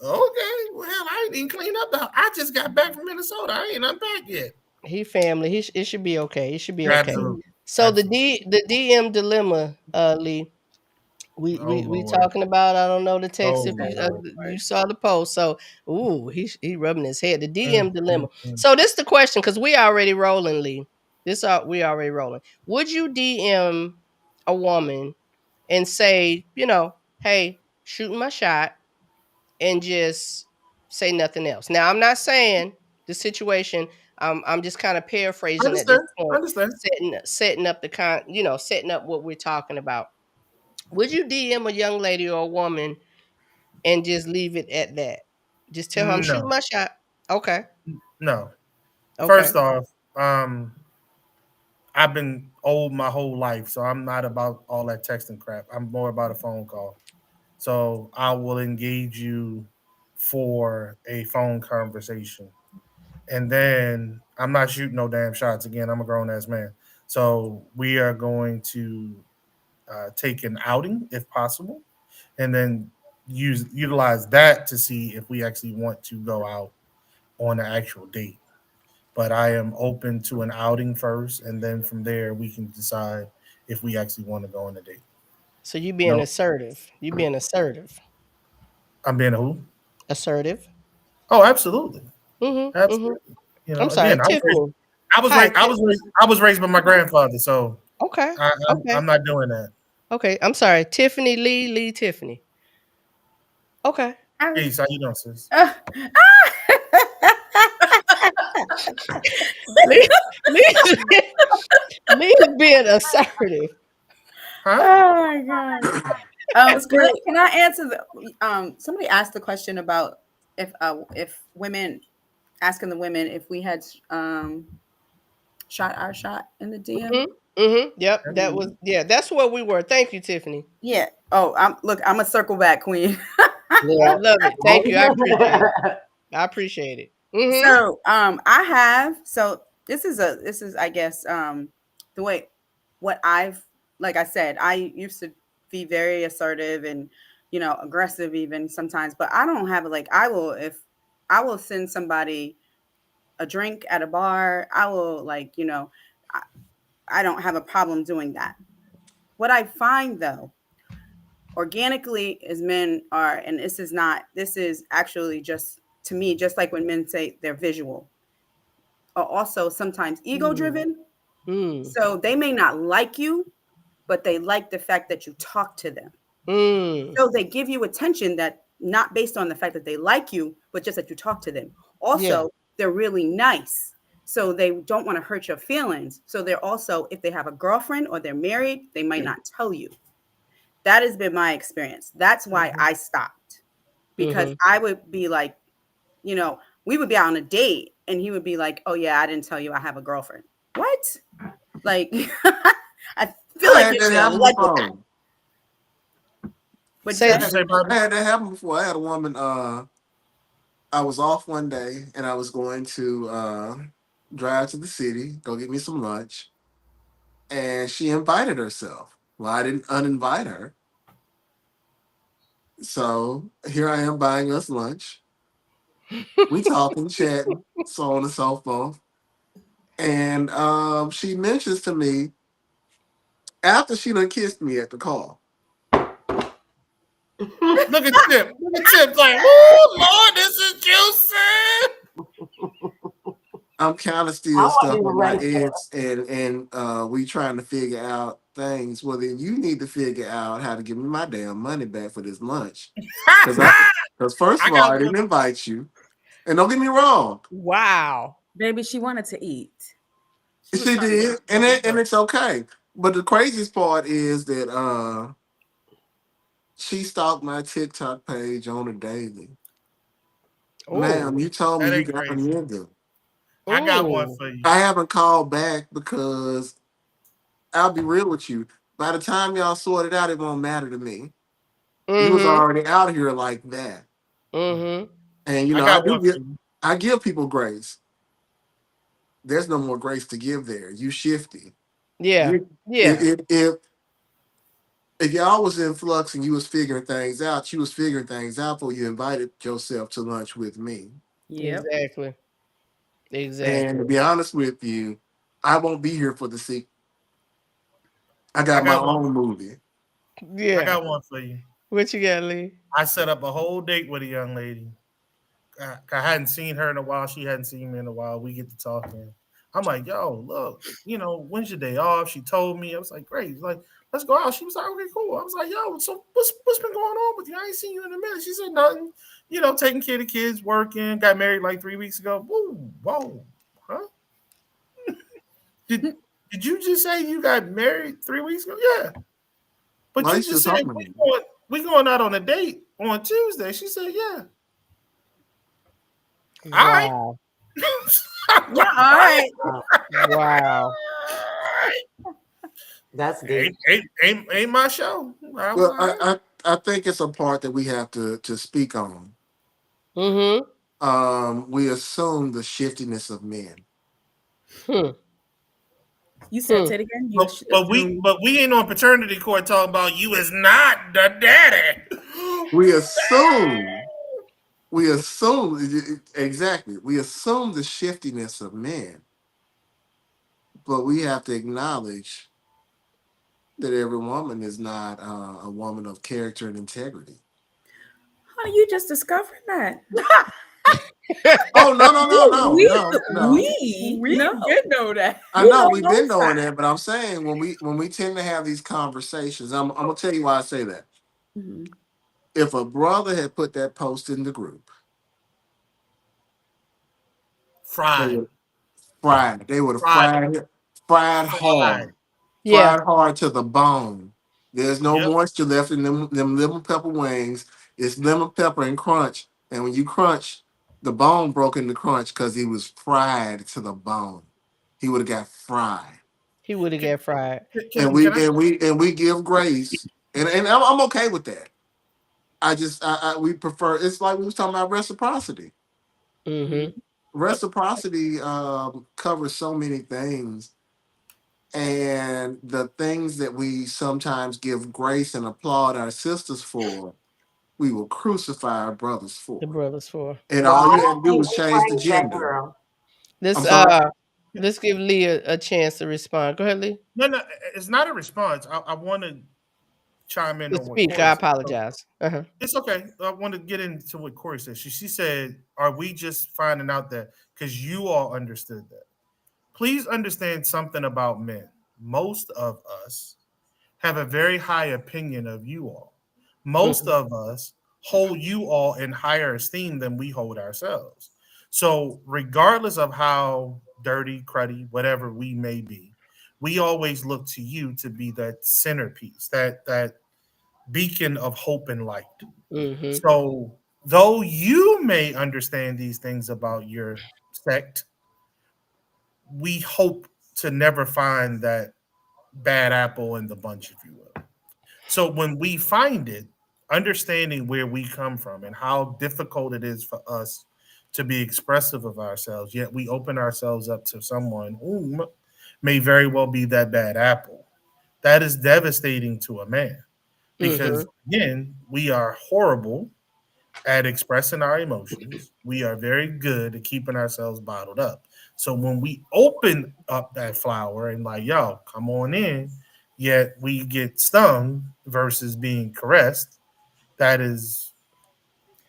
okay, well, hell, I ain't even cleaned up the house. I just got back from Minnesota. I ain't unpacked yet. he family. It should be okay. It should be okay. Absolutely, So absolutely. the DM dilemma, Lee. Oh We Lord. talking about, I don't know the Oh text if Lord. you saw the post. So he rubbing his head. The Mm, DM mm, dilemma. mm. So this the question, because we already rolling, Lee. We already rolling. Would you DM a woman and say, hey, shooting my shot, and just say nothing else? Now I'm not saying the situation. I'm just kind of paraphrasing at this Understand? point, Understand? setting up setting up what we're talking about. Would you DM a young lady or a woman and just leave it at that? Just tell her I'm shooting No, my shot. Okay. no. Okay. First off, I've been old my whole life, so I'm not about all that texting crap. I'm more about a phone call. So I will engage you for a phone conversation. And then I'm not shooting no damn shots. Again, I'm a grown ass man. So we are going to take an outing if possible, and then utilize that to see if we actually want to go out on an actual date. But I am open to an outing first, and then from there we can decide if we actually want to go on a date. So you being No, assertive. You being assertive. I'm being a who? Assertive. Oh, absolutely, Mm-hmm. Mm-hmm. absolutely. I'm sorry, Again, Tiffany. I was Hi, raised, I was raised by my grandfather, so Okay. I'm Okay. not doing that. Okay. I'm sorry. Tiffany Lee Tiffany. Okay. I was- Peace. How you doing, sis? uh, Lee, Lee, Lee is being assertive. Huh? oh my god. That's great. Can I answer the somebody asked the question about if women asking the women if we had shot our shot in the DM. Mm-hmm. Mm-hmm. Yep. That's where we were. Thank you, Tiffany. Yeah. Oh, I'm a circle back queen. Yeah, I love it. Thank you. I appreciate it. I appreciate it. Mm-hmm. So I have this is I guess the way what I've like I said, I used to be very assertive and aggressive even sometimes, but I don't have like I will send somebody a drink at a bar, I will I, I don't have a problem doing that. What I find though, organically as men are, and this is actually just to me, just like when men say they're visual, are also sometimes ego driven. Mm. So they may not like you, but they like the fact that you talk to them. Mm. So they give you attention that not based on the fact that they like you, but just that you talk to them. Yeah. Also, they're really nice. So they don't want to hurt your feelings. So they're also, if they have a girlfriend or they're married, they might not tell you. That has been my experience. That's why I stopped, because Mm-hmm. I would be like, we would be out on a date and he would be like, "Oh yeah, I didn't tell you I have a girlfriend." What? Like, I feel I like had you that should have happen led with that. before. But Say What you say, I Bobby? had that happen before. I had a woman. I was off one day and I was going to drive to the city, go get me some lunch, and she invited herself. Well, I didn't uninvite her, so here I am buying us lunch. We talking, chatting, so on and so forth. And she mentions to me after she done kissed me at the car. Look at Tip. Look at Tip like, oh Lord, this is juicy. I'm kind of I still wasn't stuck even on my ready for ex, and we trying to figure out things. Well, then you need to figure out how to give me my damn money back for this lunch. Because first I of all, got I didn't invite you, and don't get me wrong, Wow. Baby, she wanted to eat. was she trying to did, get and it's okay. But the craziest part is that she stalked my TikTok page on a daily. Ma'am, Oh. you told me that you ain't got a crazy. nigga. I got one Oh. for you. I haven't called back because I'll be real with you. By the time y'all sort it out, it won't matter to me. You was Mm-hmm. already out here like that. Mm-hmm. And you I know, got one for you. I give people grace. There's no more grace to give there. You shifty. Yeah. You, Yeah. if y'all was in flux and you was figuring things out, you was figuring things out before you invited yourself to lunch with me. Yep. Exactly. And Exactly. to be honest with you, I won't be here for the sequel. I I got my got one. own movie. I Yeah. got one for you. What you got, Lee? I set up a whole date with a young lady. I hadn't seen her in a while. She hadn't seen me in a while. We get to talking. I'm like, yo, look, when's your day off? She told me. I was like, great. She's like, let's go out. She was like, okay, cool. I was like, yo, so what's been going on with you? I ain't seen you in a minute. She said nothing. Taking care of the kids, working. Got married like 3 weeks ago. Whoa, huh? Did you just say you got married 3 weeks ago? Yeah. But Why you you still just said talking to me? we going out on a date on Tuesday. She said, yeah. All right. Wow. Yeah, all right. Wow. That's deep. Ain't my show. I was Well, all right. I think it's a part that we have to speak on. Mm-hmm. We assume the shiftiness of men. Hmm. You said say it again. You But we ain't on paternity court talking about you is not the daddy. We assume exactly. We assume the shiftiness of men, but we have to acknowledge that every woman is not a woman of character and integrity. honey, you just discovered that. Oh no! We No. did know that. I We know don't we've know been knowing that. that, but I'm saying when we tend to have these conversations, I'm gonna tell you why I say that. Mhm. If a brother had put that post in the group, they Fried. would fried. They would have Fried. fried hard, Yeah. fried hard to the bone. There's no Yep. moisture left in them lemon pepper wings. It's lemon pepper and crunch, and when you crunch, the bone broke in the crunch because he was fried to the bone. He would have got fried. He would have got fried. And Can I? we give grace, and I'm okay with that. We prefer. It's like we was talking about reciprocity. Mm-hmm. Reciprocity covers so many things, and the things that we sometimes give grace and applaud our sisters for, we will crucify our brothers for. The brothers for. And Well, all I you had to don't do think was we change the praise that gender. girl. Let's I'm sorry. let's give Lee a chance to respond. Go ahead, Lee. No, it's not a response. I want to chime in To on what speak. Corey I said. apologize. Uh-huh. It's okay. I want to get into what Corey said. She said, "Are we just finding out that because you all understood that? Please understand something about men. Most of us have a very high opinion of you all. Most Mm-hmm. of us hold you all in higher esteem than we hold ourselves. So, regardless of how dirty, cruddy, whatever we may be, we always look to you to be that centerpiece, that beacon of hope and light. Mm-hmm. So, though you may understand these things about your sect, we hope to never find that bad apple in the bunch, if you will. So when we find it, understanding where we come from and how difficult it is for us to be expressive of ourselves, yet we open ourselves up to someone who may very well be that bad apple. That is devastating to a man Mm-hmm. because, again, we are horrible at expressing our emotions. We are very good at keeping ourselves bottled up. So when we open up that flower and like, yo, come on in, yet we get stung versus being caressed, that's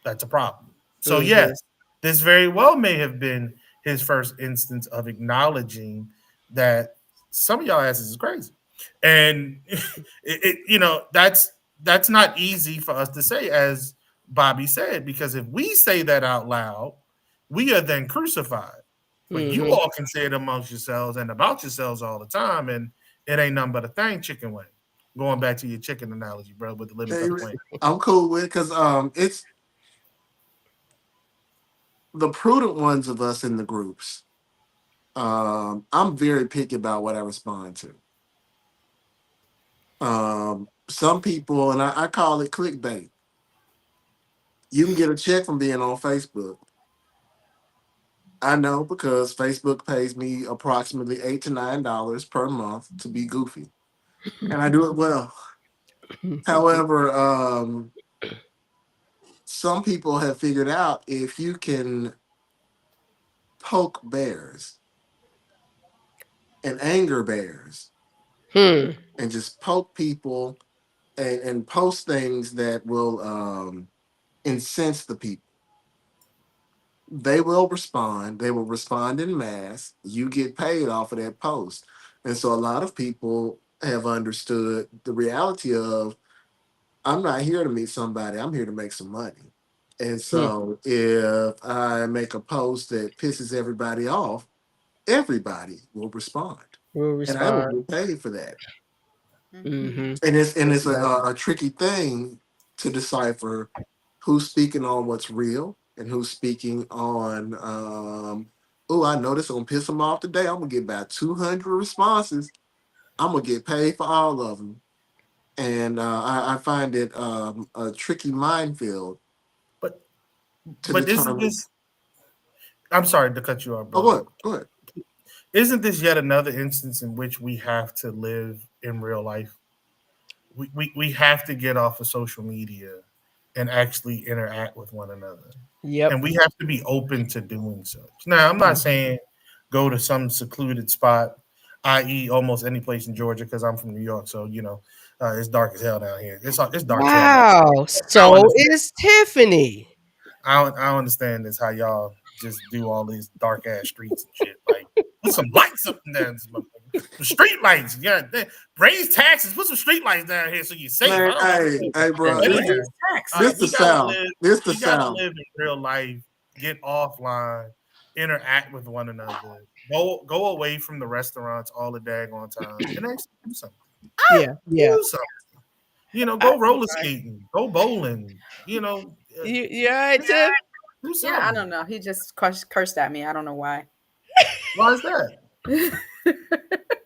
a problem. So Mhm. yes, this very well may have been his first instance of acknowledging that some of y'all asses is crazy, and that's not easy for us to say, as Bobby said, because if we say that out loud, we are then crucified. But you Mhm. all can say it amongst yourselves and about yourselves all the time, and it ain't nothing but a thing, chicken wing. Going back to your chicken analogy, bro, with the lemon Hey, pepper wing. I'm cool with it because it's the prudent ones of us in the groups. I'm very picky about what I respond to. Some people, and I call it clickbait. You can get a check from being on Facebook. I know because Facebook pays me approximately $8 to $9 per month to be goofy, and I do it well. However, some people have figured out if you can poke bears and anger bears Hmm. and just poke people and post things that will incense the people. They will respond. They will respond in mass. You get paid off of that post. And so a lot of people have understood the reality of I'm not here to meet somebody, I'm here to make some money. And Hmm. so if I make a post that pisses everybody off, everybody will respond. We'll And I will respond. get paid for that. Mhm. And it's a tricky thing to decipher who's speaking on what's real and who's speaking on oh, I know this gonna piss them off today. I'm gonna get about 200 responses. I'm gonna get paid for all of them. And I find it a tricky minefield But to but isn't determine. this? I'm sorry to cut you off, Oh, brother. go ahead. Isn't this yet another instance in which we have to live in real life? We have to get off of social media and actually interact with one another. And Yep. we have to be open to doing such. Now, I'm not saying go to some secluded spot, i.e., almost any place in Georgia, because I'm from New York, so it's dark as hell down here. It's dark as hell down Wow. here. I don't So understand. is Tiffany. I don't understand this how y'all just do all these dark ass streets and shit. Like put some lights up and down, some street lights. Yeah, raise taxes. Put some street lights down here so you're safe. Man, I don't hey, know. hey, bro, But Hey, anyhow, raise tax. this the we gotta South. live. This the We gotta South. live in real life. Get offline. Interact with one another. Go away from the restaurants all the daggone time and actually do something. Yeah. Yeah. Do something. I, Go roller skating. Go bowling. you all right, Tiff? Do Yeah, I something. don't know. He just cursed at me. I don't know why. Why is that?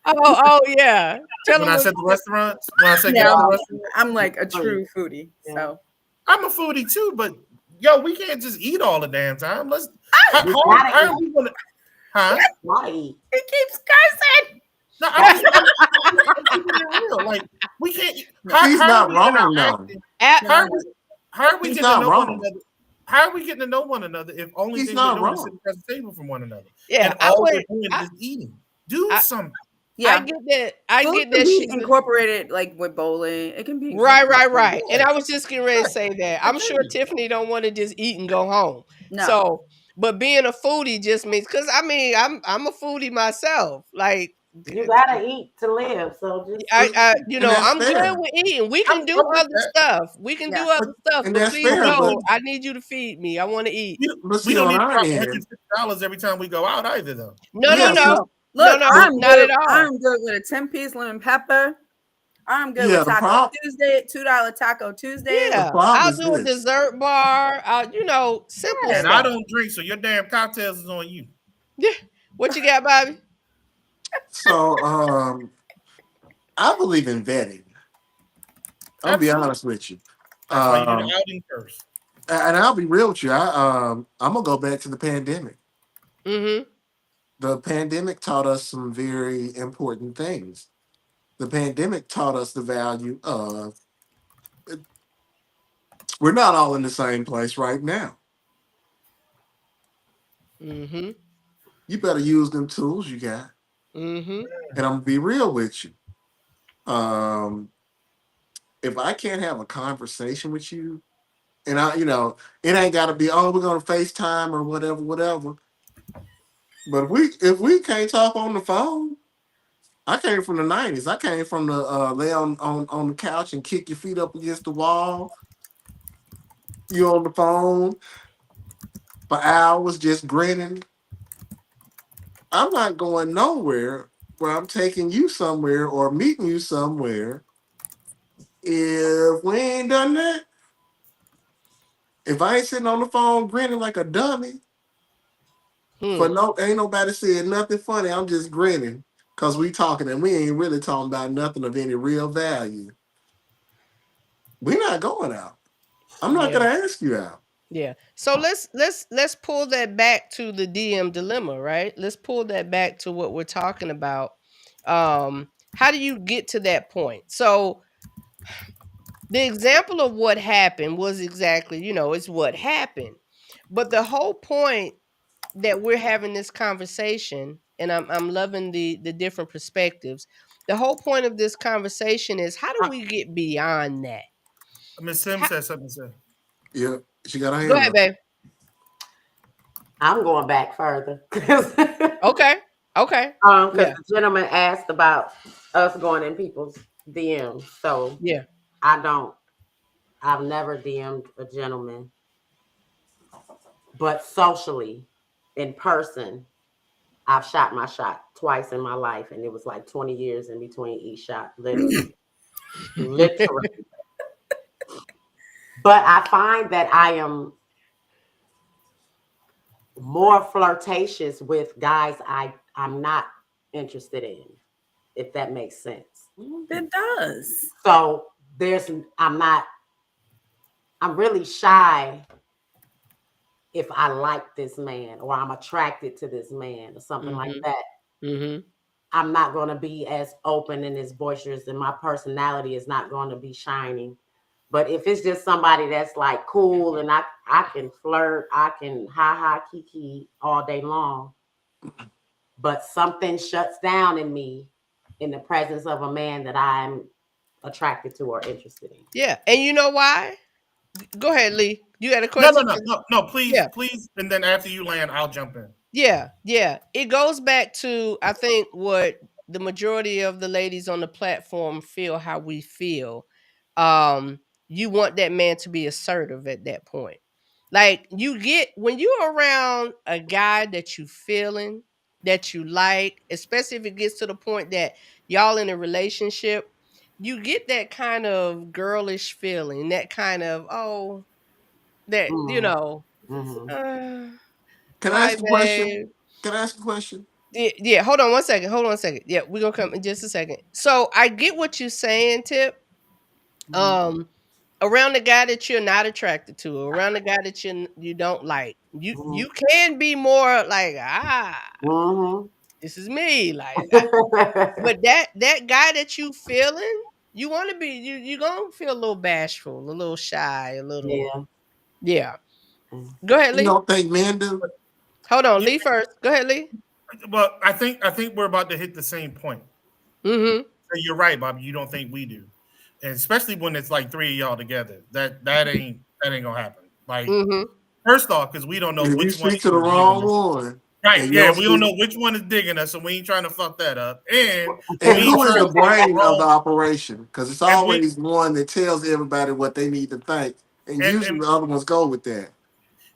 Oh, yeah. Tell When him I what said the restaurants, when I said get Yeah, out the I'm, restaurant, I'm like a true foodie. So I'm a foodie too, but yo, we can't just eat all the damn time. Let's how, You how, gotta how are eat. we gonna huh? Gotta eat. he keeps cursing. No, I'm keeping it real. Like we can't He's how are not we wrong though. interacting? at, How are we, how are we He's getting to not know one wrong. another? How are we getting to know one another if only He's thing we're not doing is wrong. sitting across the table from one another? yeah, And I all we're went doing is eating. Do I, something. I Yeah, get that. I food get can that be she's incorporated like with bowling. It can be right, incorporated. right. And Yeah. I was just getting ready to say that. I'm sure Okay. Tiffany don't want to just eat and go home. No, So, but being a foodie just means because I mean I'm a foodie myself. Like You gotta eat to live. So just And that's I'm good fair. with eating. We I'm, can do I'm with other that. stuff. We can do yeah, But other stuff, And but that's please fair, but no, I need you to feed me. I want to eat. we see don't on need to our drop end, $150 every time we go out either, though. No, no, yeah, no, see, no. no, Look, no, but not at all. I'm good with a 10-piece lemon pepper. I'm good yeah, with the Taco problem Tuesday, $2 Taco Tuesdays. the Yeah, problem I'll is do a this. dessert bar. Simple And I stuff. don't drink, so your damn cocktails is on you. Yeah. What you got, Bobby? So I believe in vetting. I'll be Absolutely. honest with you. That's why you do the Um, outing first. and I'll be real with you. I'm gonna go back to the pandemic. Mm-hmm. The pandemic taught us some very important things. The pandemic taught us the value of we're not all in the same place right now. Mm-hmm. you better use them tools you got. Mm-hmm. And I'm gonna be real with you. Um, if I can't have a conversation with you, and it ain't gotta be, oh, we're gonna FaceTime or whatever, whatever. But if we can't talk on the phone, I came from the '90s. I came from the lay on the couch and kick your feet up against the wall. You on the phone for hours just grinning. I'm not going nowhere where I'm taking you somewhere or meeting you somewhere if we ain't done that. If I ain't sitting on the phone grinning like a dummy, Hmm. ain't nobody saying nothing funny. I'm just grinning because we talking and we ain't really talking about nothing of any real value. We're not going out. I'm not Yeah. gonna ask you out. Yeah. So let's pull that back to the DM dilemma, right? Let's pull that back to what we're talking about. How do you get to that point? So the example of what happened was exactly, it's what happened. But the whole point that we're having this conversation, and I'm loving the different perspectives. The whole point of this conversation is how do we get beyond that? Miss Sim said something to say. Yeah, she got her Go hand ahead, up. babe. I'm going back further. Okay. Okay. Because Yeah. the gentleman asked about us going in people's DMs. So Yeah. I've never DM'd a gentleman, but socially, in person, I've shot my shot twice in my life, and it was like 20 years in between each shot, literally. Literally. But I find that I am more flirtatious with guys I'm not interested in, if that makes sense. It does. So I'm really shy if I like this man or I'm attracted to this man or something like that. Mm-hmm. I'm not going to be as open and as boisterous, and my personality is not going to be shining. But if it's just somebody that's like cool and I can flirt, I can kiki all day long, but something shuts down in me in the presence of a man that I'm attracted to or interested in. Yeah. And you know why? Go ahead, Lee. You got a No, question? no. Please, Yeah. please. And then after you land, I'll jump in. Yeah. Yeah. It goes back to, I think, what the majority of the ladies on the platform feel how we feel. You want that man to be assertive at that point. Like when you're around a guy that you feeling, that you like, especially if it gets to the point that y'all in a relationship, you get that kind of girlish feeling, that kind of, that, Mm-hmm. Can I hi ask a question? babe. Can I ask a question? Yeah, hold on one second. Hold on a second. Yeah, we're gonna come in just a second. So I get what you're saying, Tip. Um, around the guy that you're not attracted to, around the guy that you don't like, you can be more like, Mm-hmm. this is me, like, but that guy that you feeling, you want to be, you gonna feel a little bashful, a little shy, a little, Yeah. yeah. Go ahead, You Lee. don't think men do? Hold on, Yeah. Lee first. Go ahead, Lee. Well, I think we're about to hit the same point. Mm-hmm. So you're right, Bobby. You don't think we do, and especially when it's like three of y'all together. That ain't gonna happen. Like, Mm-hmm. first off, because we don't know If you which one speak is to the digging wrong us. one, Right? and you Yeah, don't we don't speak, know which one is digging us, so we ain't trying to fuck that up. And and we ain't who is trying the to get it brain of the wrong. operation? Because it's And we always one that tells everybody what they need to think, and usually and the other ones go with that.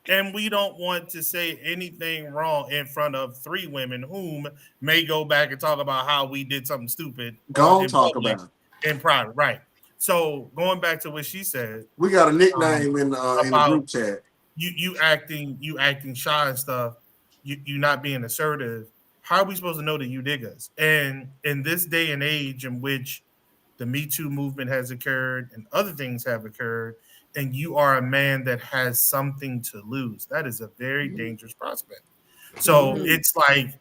and we don't want to say anything wrong in front of three women whom may go back and talk about how we did something stupid Go on, in talk public, about it. in private, right? So going back to what she said We got a um, nickname in the about group chat. you acting shy and stuff, you not being assertive. How are we supposed to know that you dig us? And in this day and age in which the Me Too movement has occurred and other things have occurred, and you are a man that has something to lose, that is a very dangerous prospect. So Mm-hmm. it's like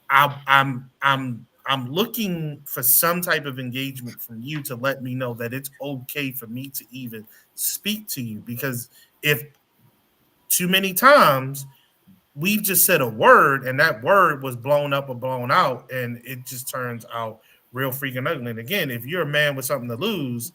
I'm looking for some type of engagement from you to let me know that it's okay for me to even speak to you, because if too many times we've just said a word, and that word was blown up or blown out, and it just turns out real freaking ugly. And again, if you're a man with something to lose,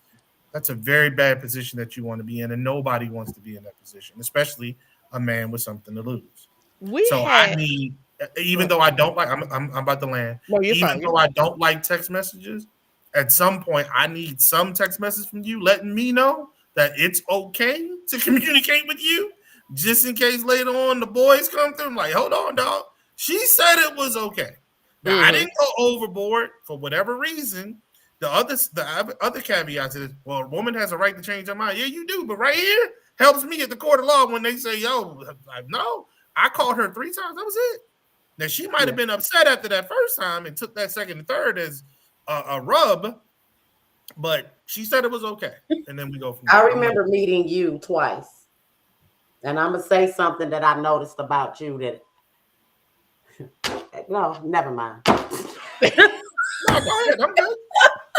that's a very bad position that you want to be in, and nobody wants to be in that position, especially a man with something to lose. We So I had need, even though I don't like, I'm about to land. no, you're Even fine. though I don't like text messages, at some point I need some text message from you letting me know that it's okay to communicate with you, just in case later on the boys come through. I'm like, hold on, dog. She said it was okay. Now I didn't go overboard for whatever reason. The other caveat to this, well, a woman has a right to change her mind. Yeah, you do, but right here helps me at the court of law when they say, yo, no, I called her 3 times. That was it. Now she might have been upset after that first time and took that second and third as a rub, but she said it was okay. And then we go from there. I remember meeting you twice, and I'm gonna say something that I noticed about you that. No, never mind. No, go ahead. I'm good.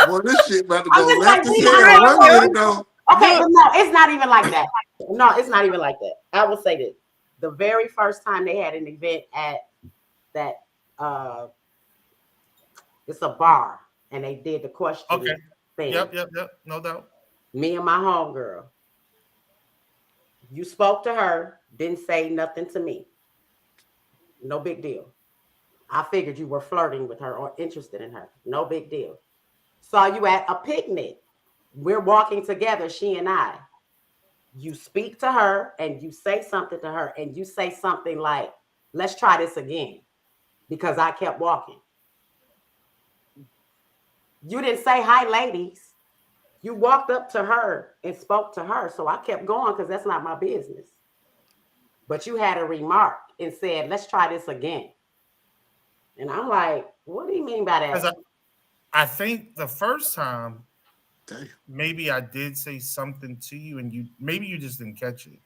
Well, this shit about to go just left like, as we hell. already One know. minute though. Okay, but no, it's not even like that. No, it's not even like that. I will say this. The very first time they had an event at that it's a bar, and they did the question thing. Yep, no doubt. Me and my homegirl. You spoke to her, didn't say nothing to me. No big deal. I figured you were flirting with her or interested in her. No big deal. Saw you at a picnic. We're walking together, she and I. You speak to her and you say something to her, and you say something like, let's try this again, because I kept walking. You didn't say, hi, ladies. You walked up to her and spoke to her. So I kept going because that's not my business. But you had a remark and said, let's try this again. And I'm like, what do you mean by that? I think the first time, maybe I did say something to you and maybe you just didn't catch it.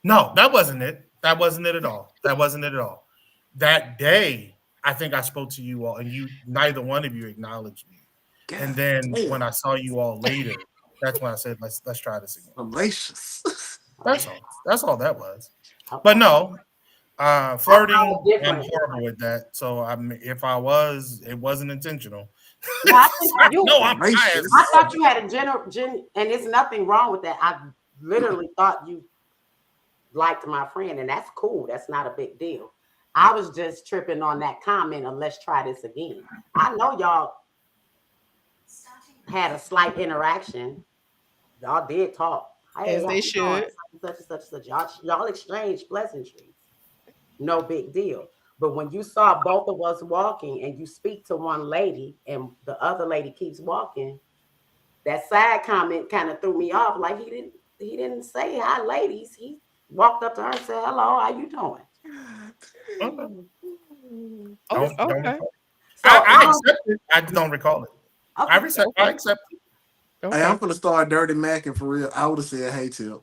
No, that wasn't it. That wasn't it at all. That day, I think I spoke to you all, and neither one of you acknowledged me. God, and then when I saw you all later, that's when I said, let's try this again. Malicious. That's all that was. But no, flirting, I'm horrible with that. So if I was, it wasn't intentional. No, I thought you had a and there's nothing wrong with that. I literally thought you liked my friend, and that's cool. That's not a big deal. I was just tripping on that comment of let's try this again. I know y'all had a slight interaction. Y'all did talk. Hey, as they should. Such. Y'all exchanged pleasantries. No big deal. But when you saw both of us walking and you speak to one lady and the other lady keeps walking, that side comment kind of threw me off. Like he didn't say hi, ladies. He walked up to her and said, hello, how you doing? Okay. I accept it. I don't recall it. Okay. I accept it. Okay. Hey, I'm gonna start Dirty Macking for real. I would have said, hey, Tip.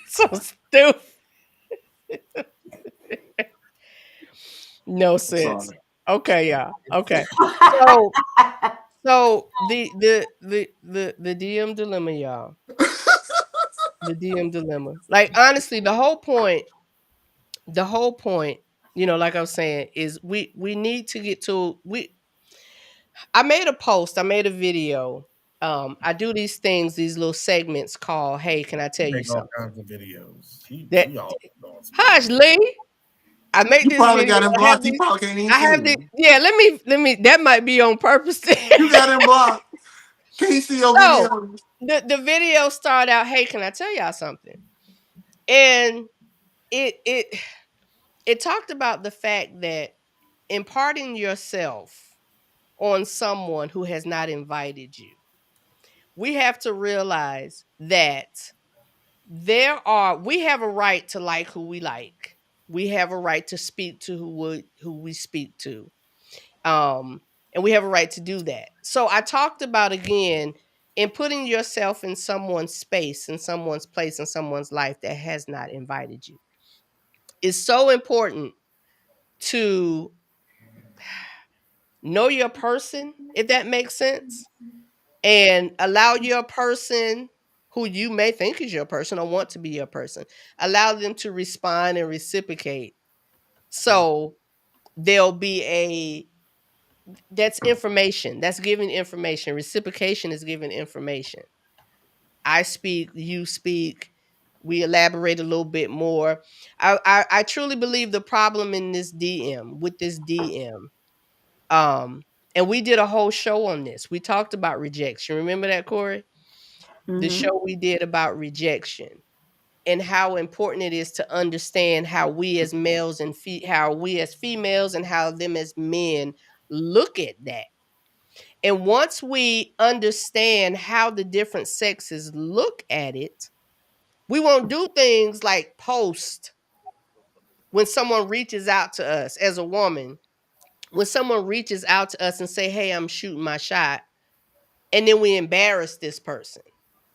So stupid. No sense. Okay, y'all. Okay. So the DM dilemma, y'all. The DM dilemma. Like honestly, the whole point, like I was saying, is we need to get to I made a post, I made a video. I do these things, these little segments called "Hey, can I tell you something?" All kinds of videos. Hush, Lee. I make this probably video. Got him blocked. He probably can't even see me. Yeah, let me. That might be on purpose. You got him blocked. Can you see your video? The video started out, "Hey, can I tell y'all something?" And it talked about the fact that imparting yourself on someone who has not invited you, we have to realize that we have a right to like who we like. We have a right to speak to who we speak to. And we have a right to do that. So I talked about, again, in putting yourself in someone's space, in someone's place, in someone's life that has not invited you. It's so important to know your person, if that makes sense, and allow your person who you may think is your person or want to be your person. Allow them to respond and reciprocate. So there'll be that's information. That's giving information. Reciprocation is giving information. I speak, you speak, we elaborate a little bit more. I truly believe the problem in this DM, and we did a whole show on this. We talked about rejection. Remember that, Corey? The Mhm. show we did about rejection and how important it is to understand how we as males and how we as females and how them as men look at that. And once we understand how the different sexes look at it, we won't do things like post when someone reaches out to us as a woman. When someone reaches out to us and say, "Hey, I'm shooting my shot," and then we embarrass this person.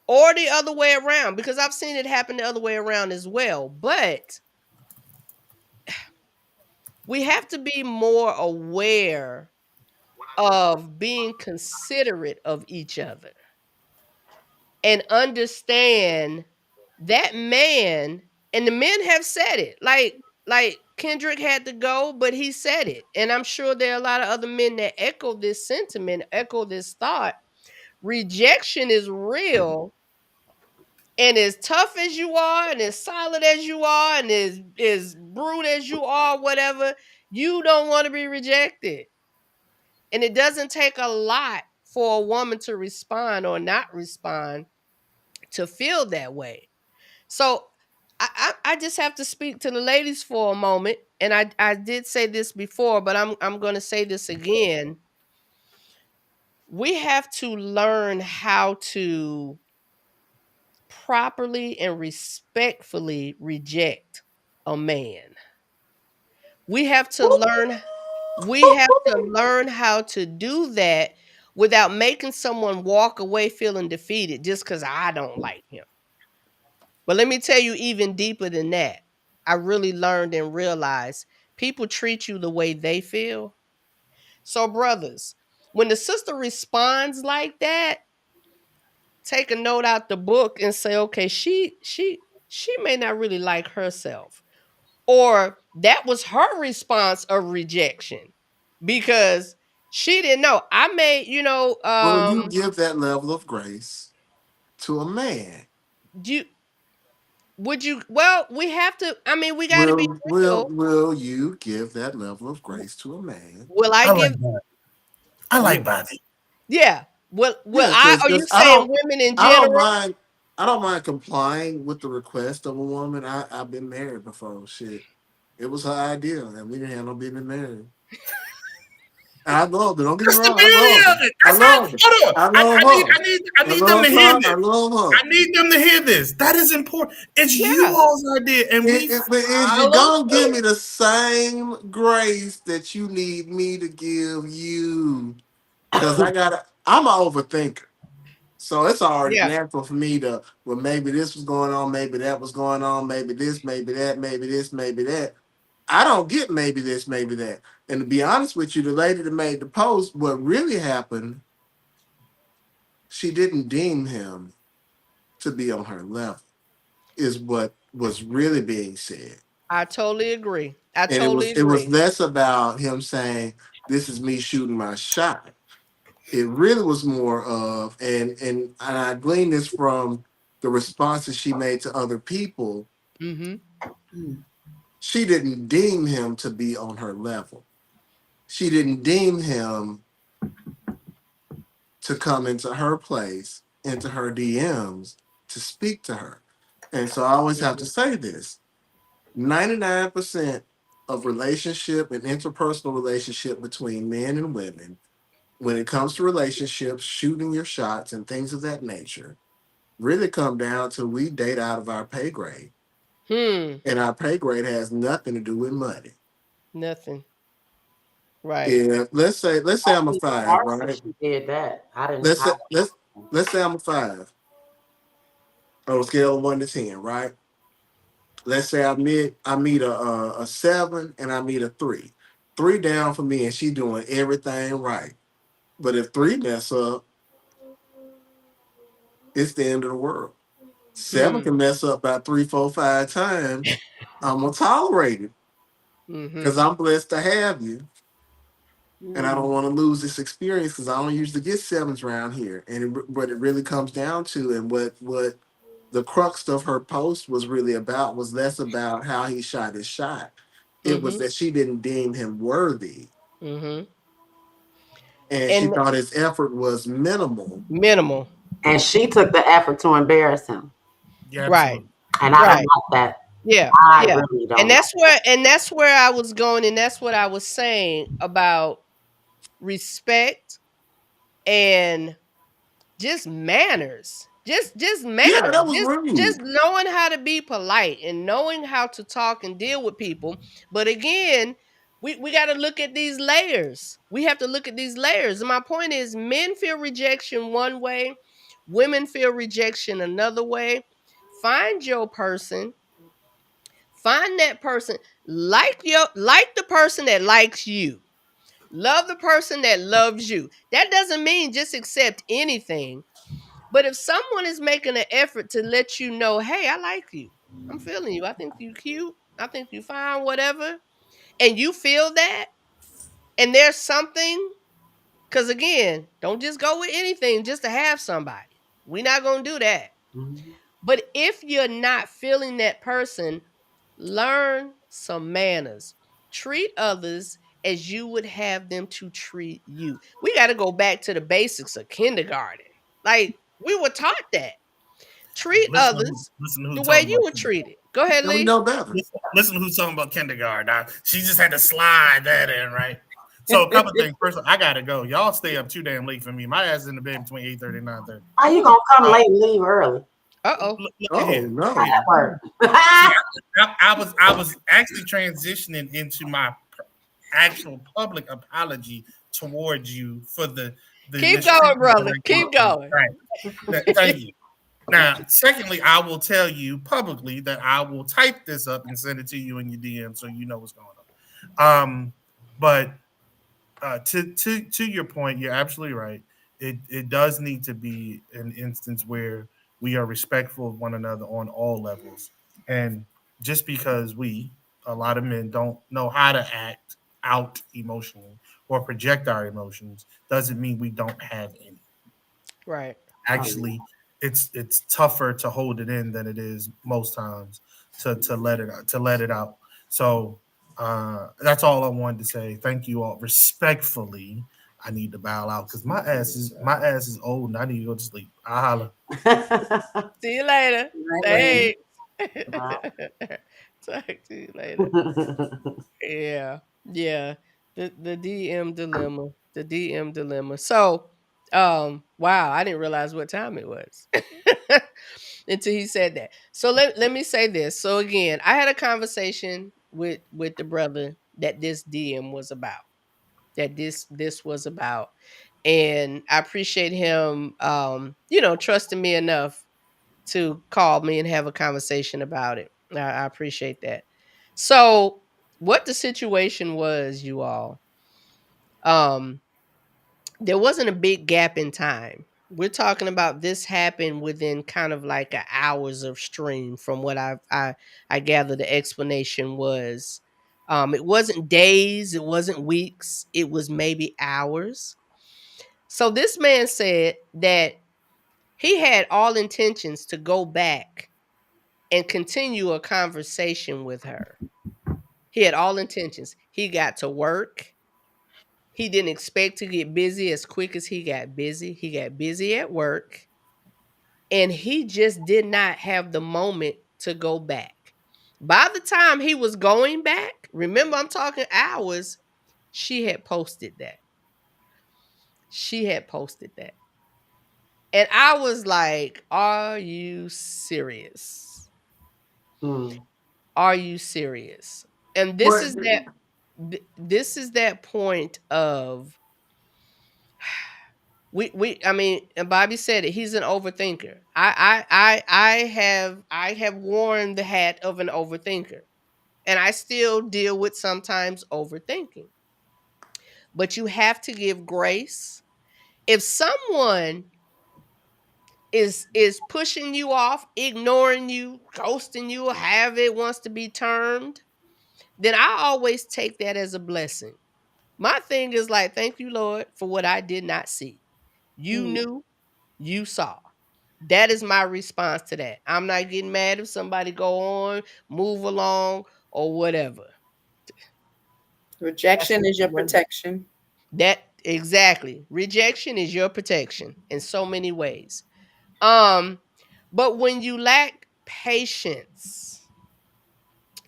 Or the other way around, because I've seen it happen the other way around as well. But we have to be more aware of being considerate of each other and understand that man, and the men have said it. Like Kendrick had to go, but he said it. And I'm sure there are a lot of other men that echo this sentiment, echo this thought. Rejection is real. And as tough as you are, and as solid as you are, and as brute as you are, whatever, you don't want to be rejected. And it doesn't take a lot for a woman to respond or not respond to feel that way. So I just have to speak to the ladies for a moment. And I did say this before, but I'm gonna say this again. We have to learn how to properly and respectfully reject a man. We have to learn how to do that without making someone walk away feeling defeated just because I don't like him. But let me tell you, even deeper than that, I really learned and realized people treat you the way they feel. So, brothers, when the sister responds like that, take a note out the book and say, okay, she may not really like herself. Or that was her response of rejection because she didn't know. I may, Will you give that level of grace to a man? you would you well, we have to, I mean, we gotta be real. Will you give that level of grace to a man? Will I I like give that. I like body. yeah. Will Yeah, I, because are you I saying women in I don't general? mind I don't mind complying with the request of a woman. I've been married before. Shit. It was her idea and we didn't have no business married. I love it. Don't get me That's the wrong. I beauty love of her. it. I That's how. love her. Hold on. I I love need. her. I need them to hear I this. love her. I need them to hear this. That is important. It's you Yeah. all's idea, and we But is you follow gonna give through. me the same grace that you need me to give you? Because I'm an overthinker. So it's already Yeah. natural for me to, well, maybe this was going on, maybe that was going on, maybe this, maybe that, maybe this, maybe that. I don't get maybe this, maybe that. And to be honest with you, the lady that made the post, what really happened, she didn't deem him to be on her level, is what was really being said. I totally agree. I And totally it was agree. less about him saying, this is me shooting my shot. It really was more of, and I gleaned this from the responses she made to other people. Mm-hmm. She didn't deem him to be on her level. She didn't deem him to come into her place, into her DMs to speak to her. And so I always have to say this: 99% of relationship and interpersonal relationship between men and women, when it comes to relationships, shooting your shots and things of that nature, really come down to we date out of our pay grade. And our pay grade has nothing to do with money. Nothing. Right. Yeah, let's say I'm a Actually, five, Marcy, right? she did that. I didn't. Let's say let's say I'm a five on a scale of 1 to 10, right? Let's say I meet a 7 and I meet a 3. 3 down for me and she doing everything right. But if 3 mess up, it's the end of the world. Seven can mess up about 3, 4, 5 times. I'm gonna tolerate it because I'm blessed to have you, and I don't want to lose this experience because I don't usually get sevens around here. And what it really comes down to, and what the crux of her post was really about, was less about how he shot his shot. It was that she didn't deem him worthy, and she And thought his effort was minimal. minimal. And she took the effort to embarrass him. Yeah, Right. absolutely. And I Right. don't like that. Yeah. I Yeah. really don't. And that's where I was going, and that's what I was saying about respect and just manners. Just manners. Yeah, that was rude. Just knowing how to be polite and knowing how to talk and deal with people. But again, we got to look at these layers. We have to look at these layers. And my point is, men feel rejection one way, women feel rejection another way. Find your person. Find that person. Like the person that likes you. Love the person that loves you. That doesn't mean just accept anything. But if someone is making an effort to let you know, hey, I like you. I'm feeling you. I think you cute. I think you fine, whatever. And you feel that, and there's something, because again, don't just go with anything just to have somebody. We're not going to do that. But if you're not feeling that person, learn some manners. Treat others as you would have them to treat you. We got to go back to the basics of kindergarten. Like, we were taught that. Treat others Listen to who the way talking you about were treated. Go ahead, And we Lee. know better. Listen to who's talking about kindergarten. Now, she just had to slide that in, right? So a couple things. First, I gotta go. Y'all stay up too damn late for me. My ass is in the bed between 8:30 and 9:30. How you gonna come late and leave early? Uh-oh. Oh no. That work. I was actually transitioning into my actual public apology towards you for the Keep going, brother. Keep going. Right. Thank you. Now, secondly, I will tell you publicly that I will type this up and send it to you in your DM so you know what's going on. But to your point, you're absolutely right. It does need to be an instance where we are respectful of one another on all levels. And just because a lot of men, don't know how to act out emotionally or project our emotions, doesn't mean we don't have any. Right. Actually, it's tougher to hold it in than it is most times to let it out. So that's all I wanted to say. Thank you all. Respectfully, I need to bow out because my ass is old and I need to go to sleep. I'll holler. See you later. Right. Thanks. Talk to you later. Yeah. The DM dilemma. The DM dilemma. So, wow, I didn't realize what time it was until he said that. So let me say this. So again, I had a conversation with the brother that this DM was about. That this was about. And I appreciate him trusting me enough to call me and have a conversation about it. I appreciate that. So what the situation was, you all, there wasn't a big gap in time. We're talking about this happened within kind of like an hours of stream from what I gather the explanation was. It wasn't days, it wasn't weeks, it was maybe hours. So this man said that he had all intentions to go back and continue a conversation with her. He had all intentions. He got to work. He didn't expect to get busy as quick as he got busy. He got busy at work. And he just did not have the moment to go back. By the time he was going back, remember I'm talking hours, she had posted that. She had posted that. And I was like, are you serious? Are you serious? And this is that point of I mean, and Bobby said it, he's an overthinker. I have worn the hat of an overthinker. And I still deal with sometimes overthinking. But you have to give grace. If someone is pushing you off, ignoring you, ghosting you, or however it wants to be termed, then I always take that as a blessing. My thing is like, thank you, Lord, for what I did not see. You Mm. knew, you saw. That is my response to that. I'm not getting mad if somebody go on, move along, or whatever. That's Rejection just is your one. protection. That exactly. Rejection is your protection in so many ways. But when you lack patience,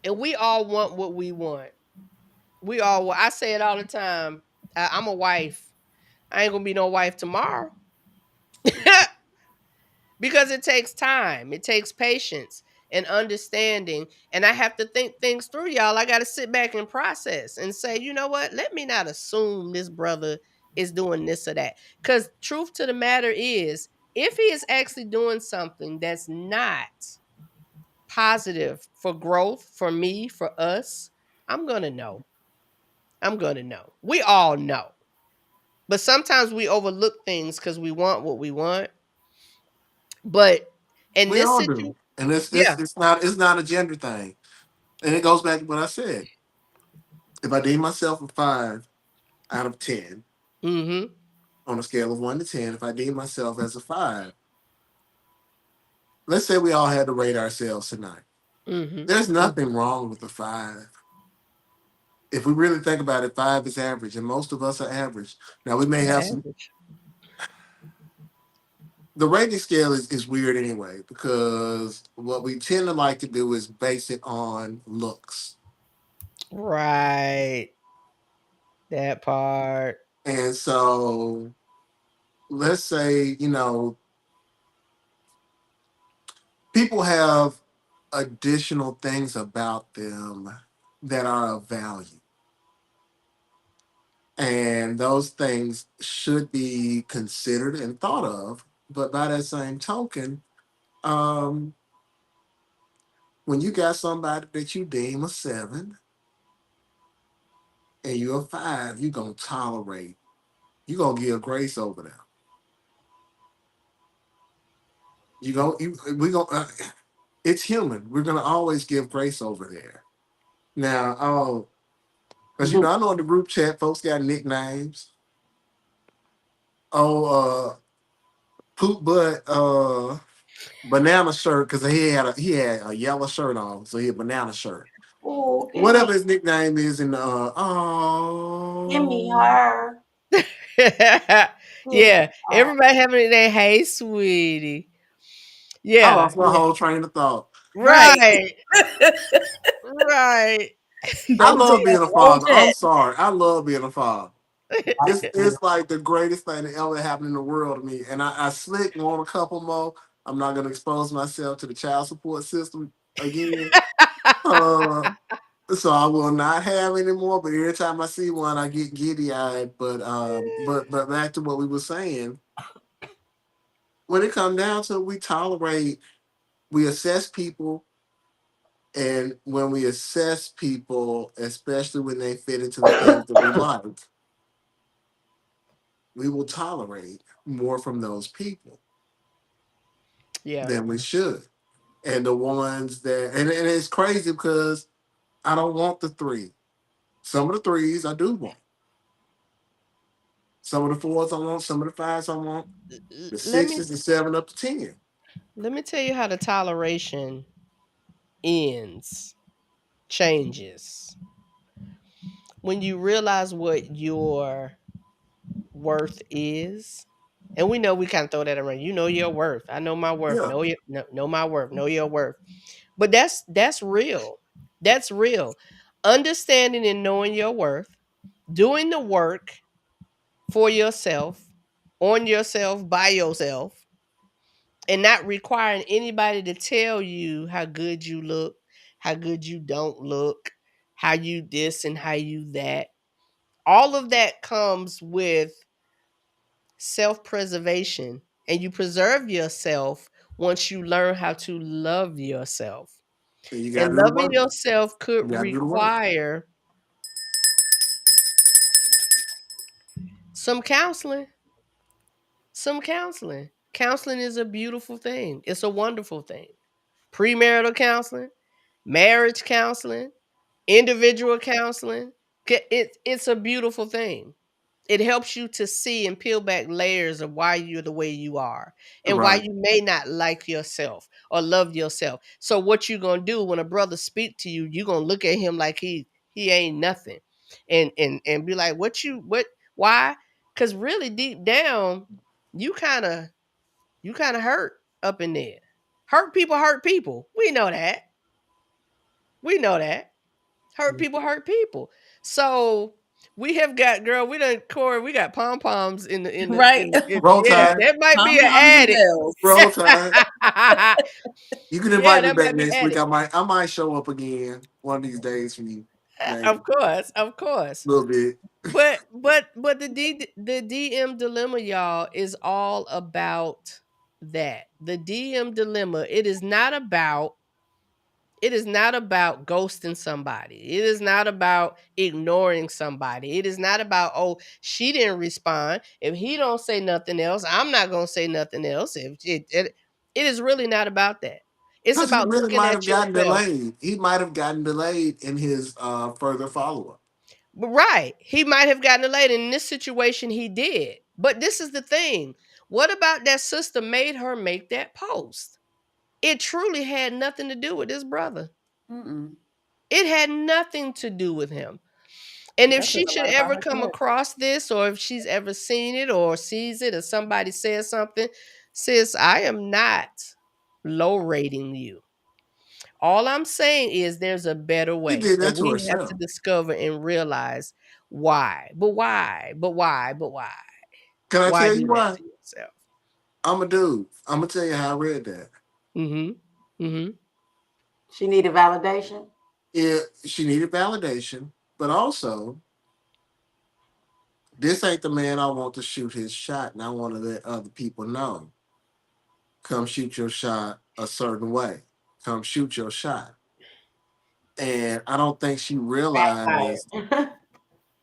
and we all want what we want. I say it all the time. I'm a wife. I ain't gonna be no wife tomorrow. Because it takes time, it takes patience and understanding. And I have to think things through, y'all. I got to sit back and process and say, you know what? Let me not assume this brother is doing this or that. Because truth to the matter is, if he is actually doing something that's not positive for growth, for me, for us, I'm going to know. I'm going to know. We all know. But sometimes we overlook things because we want what we want. But in We this all situation, do. And yeah. it's not a gender thing. And it goes back to what I said. If I deem myself a 5 out of 10 Mm-hmm. on a scale of 1 to 10, if I deem myself as a 5, let's say we all had to rate ourselves tonight. Mm-hmm. There's nothing wrong with a 5. If we really think about it, 5 is average, and most of us are average. Now we may We're have some. average. The rating scale is weird anyway, because what we tend to like to do is base it on looks. Right. That part. And so let's say, people have additional things about them that are of value. And those things should be considered and thought of. But by that same token, um, when you got somebody that you deem a 7 and you're a 5, you're going to tolerate, you're going to give grace over them. We going it's human. We're going to always give grace over there. Now, because I know in the group chat, folks got nicknames. Oh, poop butt, banana shirt, because he had a yellow shirt on, so he had banana shirt. Oh, Whatever his nickname is, in give me her. Give me Yeah. her. Everybody having their hey sweetie. I Yeah. lost my Yeah. whole train of thought. Right. Right. Right. I Don't do love being that. a Hold father. I'm that. sorry. I love being a father. Like It's like the greatest thing that ever happened in the world to me. And I slick want a couple more. I'm not gonna expose myself to the child support system again. Uh, so I will not have any more. But every time I see one, I get giddy eyed. But back to what we were saying. When it comes down to it, we assess people, and when we assess people, especially when they fit into the things that we like, we will tolerate more from those people Yeah. than we should. And the ones and it's crazy because I don't want the 3. Some of the 3s I do want. Some of the 4s I want. Some of the 5s I want. The Let me 6s, the 7 up to 10. let me tell you how the toleration ends, changes. When you realize what your worth is. And we know we kind of throw that around. You know your worth. I know my worth. Yeah. Know my worth. Know your worth. But that's real. That's real. Understanding and knowing your worth, doing the work for yourself, on yourself, by yourself, and not requiring anybody to tell you how good you look, how good you don't look, how you this and how you that. All of that comes with self-preservation, and you preserve yourself once you learn how to love yourself. And you got to And do the loving work. yourself could You got to do the work. require some counseling. Some counseling. Counseling is a beautiful thing. It's a wonderful thing. Premarital counseling, marriage counseling, individual counseling. It's a beautiful thing. It helps you to see and peel back layers of why you're the way you are and why Right. you may not like yourself or love yourself. So what you gonna do when a brother speak to you, you gonna look at him like he ain't nothing, and be like, what why? Because really deep down, you kind of hurt up in there. Hurt people hurt people. We know that. We know that. Hurt people hurt people. So we have got, girl, we done, Corey, we got pom poms Right. Roll yeah, Tide. that might be an Pom-poms and addict. bells. Roll Tide. You can Yeah, invite me that back might be next week. addict. I might show up again one of these days for you. Maybe. Of course, of course. A little bit. But the DM dilemma, y'all, is all about that. The DM dilemma, it is not about ghosting somebody. It is not about ignoring somebody. It is not about, oh, she didn't respond. If he don't say nothing else, I'm not going to say nothing else. It is really not about that. It's Because he about really looking might at have gotten yourself. delayed. He might have gotten delayed in his further follow-up. Right. He might have gotten it later. In this situation, he did. But this is the thing. What about that sister made her make that post? It truly had nothing to do with this brother. Mm-mm. It had nothing to do with him. And if That she says a should lot about ever her come character. across this, or if she's ever seen it or sees it, or somebody says something, sis, I am not low rating you. All I'm saying is there's a better She way, did and that to we have herself. to discover and realize why. But why? But why? But why? Can I Why tell do you that why? to yourself? I'm a dude. I'm gonna tell you how I read that. Mm-hmm. Mm-hmm. She needed validation. Yeah, she needed validation, but also this ain't the man I want to shoot his shot, and I want to let other people know. Come shoot your shot a certain way. Come shoot your shot. And I don't think she realized Backfired.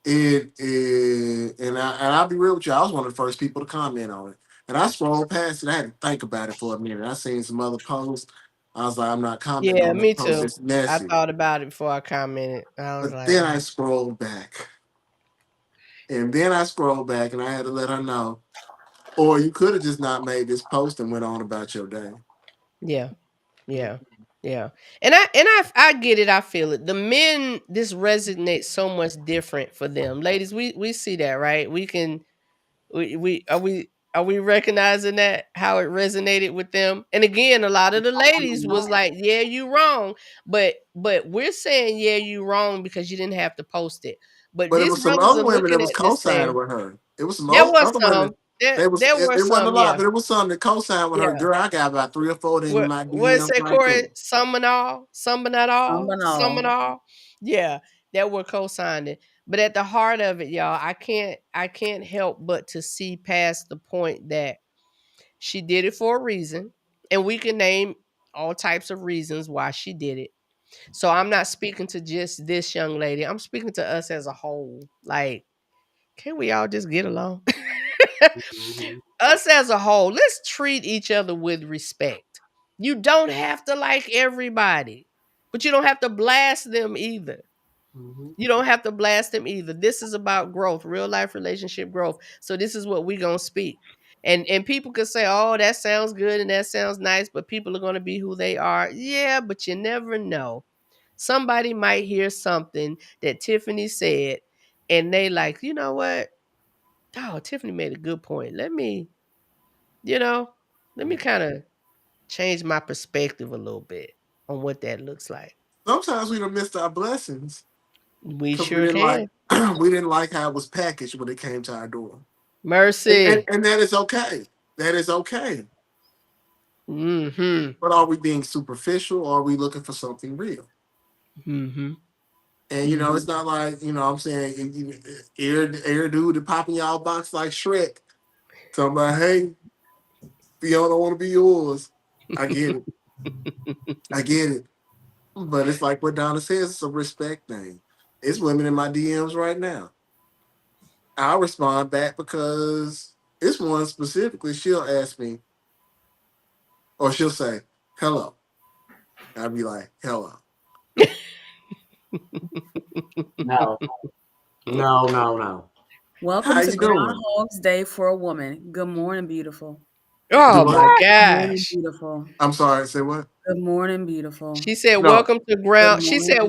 and I'll be real with you. I was one of the first people to comment on it, and I scrolled past it. I had to think about it for a minute. I seen some other posts. I was like, I'm not commenting Yeah, on that me post. too. It's I messy. thought about it before I commented. I was But like, then I scrolled back, and then I scrolled back, and I had to let her know. Or you could have just not made this post and went on about your day. yeah, yeah, yeah. And I get it. I feel it. The men, this resonates so much different for them. Ladies, we see that, right? We recognizing that, how it resonated with them. And again, a lot of the ladies was like, yeah, you wrong, but we're saying, yeah, you wrong because you didn't have to post it. But But it these was some brothers other are women that looking was at this co-signing saying, with her. It was some there was other women. some, there were It wasn't a some, lot, yeah, but it was some that co-signed with her. yeah. Girl, I got about 3 or 4 of them in my What it DMs say, right Corey? there. Some and all, some but not all, some and Phenomenal. all. Yeah, that were co-signing. But at the heart of it, y'all, I can't help but to see past the point that she did it for a reason, and we can name all types of reasons why she did it. So I'm not speaking to just this young lady. I'm speaking to us as a whole. Like, can we all just get along? Mhm. Us as a whole, let's treat each other with respect. You don't have to like everybody, but you don't have to blast them either. Mhm. You don't have to blast them either. This is about growth, real life relationship growth. So this is what we gonna speak. And people could say, oh, that sounds good and that sounds nice, but people are gonna be who they are. Yeah, but you never know. Somebody might hear something that Tiffany said, and they like, you know what? Oh, Tiffany made a good point. You know, let me kind of change my perspective a little bit on what that looks like. Sometimes we done missed our blessings We because we sure didn't like can. we didn't like how it was packaged when it came to our door. Mercy. And that is okay. That is okay. Mm-hmm. But are we being superficial or are we looking for something real? Mm-hmm. And it's not like, I'm saying air dude that popping y'all box like Shrek. Talking about, hey, Fiona, I want to be yours. I get it. I get it. But it's like what Donna says, it's a respect thing. It's women in my DMs right now. I'll respond back because it's one specifically, she'll ask me, Or she'll say, hello. I'll be like, hello. No, no, no, no. Welcome How to you doing? Groundhog's Day for a woman. Good morning, beautiful. Oh Do my what? Good morning, gosh. beautiful. I'm sorry, say what? Good morning, beautiful. She said, No. welcome to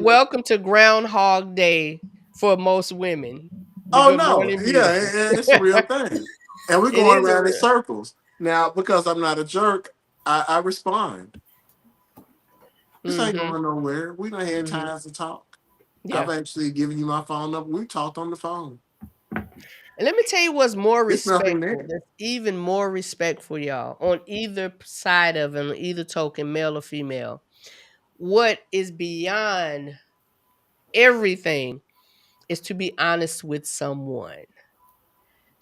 welcome to Groundhog Day for most women. The Oh good no, morning, yeah, beautiful. it's a real thing. And we're It going is a around in real. circles. Now, because I'm not a jerk, I respond. This ain't Mm-hmm. going nowhere. We done had Mm-hmm. times to talk. Yeah. I've actually given you my phone number. We talked on the phone. And let me tell you what's more It's nothing respectful. there. That's even more respectful, y'all, on either side of it, on either token, male or female. What is beyond everything is to be honest with someone.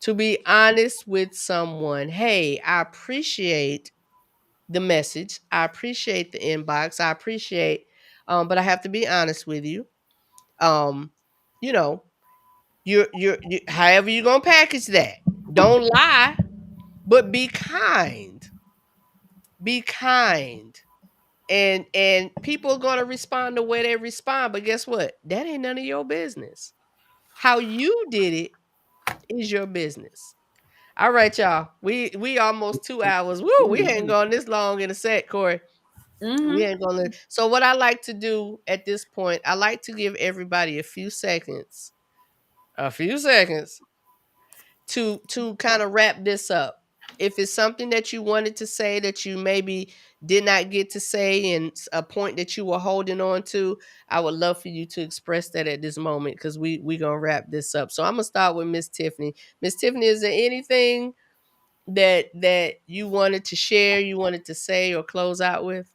To be honest with someone. Hey, I appreciate the message. I appreciate the inbox. I appreciate, but I have to be honest with you. Um, you know, you however you're gonna package that. Don't lie, but be kind. Be kind. And people are gonna respond the way they respond, but guess what? That ain't none of your business. How you did it is your business. All right, y'all. We almost 2 hours. Woo, we ain't gone this long in a set, Corey. We Mm-hmm. ain't gonna. So what I like to do at this point, I like to give everybody a few seconds to kind of wrap this up. If it's something that you wanted to say that you maybe did not get to say and a point that you were holding on to, I would love for you to express that at this moment because we gonna wrap this up. So I'm gonna start with Miss Tiffany. Miss Tiffany, is there anything that you wanted to share, you wanted to say or close out with?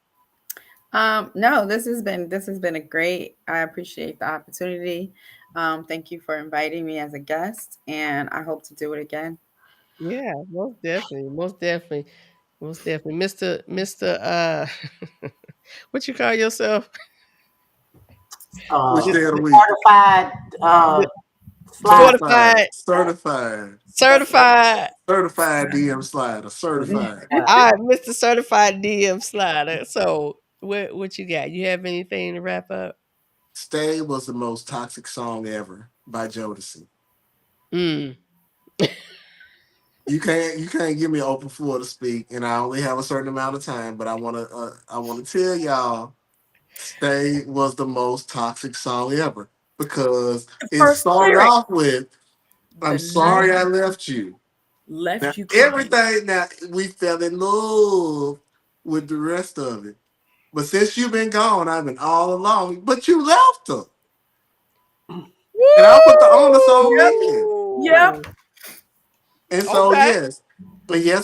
No, this has been a great. I appreciate the opportunity. Thank you for inviting me as a guest, and I hope to do it again. Yeah, most definitely, most definitely, most definitely. Mr. What you call yourself? Which This day of the week? Certified the slide. Certified. fortified, Certified. certified. Certified DM slider. Certified. All right, Mr. Certified DM Slider. So, what you got? You have anything to wrap up? Stay was the most toxic song ever by Jodeci. Mm. You can't give me an open floor to speak, and I only have a certain amount of time. But I wanna tell y'all, "Stay" was the most toxic song ever because it First started lyric, off with, "I'm the night sorry I left you." Now left you crying. everything that we fell in love with the rest of it, but since you've been gone, I've been all alone. But you left her, and I put the onus on Yep. men. Yep. Woo! And so Okay. yes,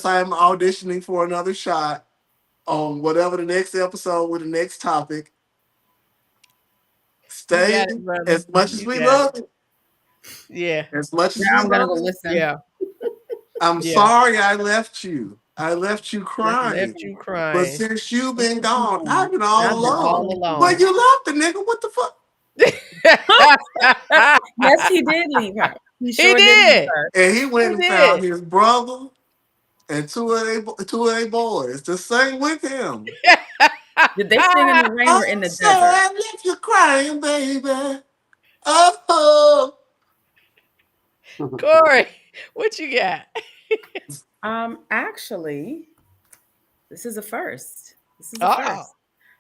I'm auditioning for another shot on whatever the next episode with the next topic. You Stay got it, brother. as much as You we got it. love it, Yeah. as much as Now we I'm gonna love go it. listen. Yeah. I'm Yeah. sorry I left you. I left you Left crying. you But crying. since you've been Left you gone, I've crying. been all I've been all alone. But alone. you left the nigga. What the fuck? Yes, he did leave her. He He sure did leave did. her. And he went He and found did. his brother and two of their boys to sing with him. Did they sing in the rain or in I'm the sorry desert? I left you crying, baby. Oh. Corey, what you got? Actually, this is a first. This is a Oh, first.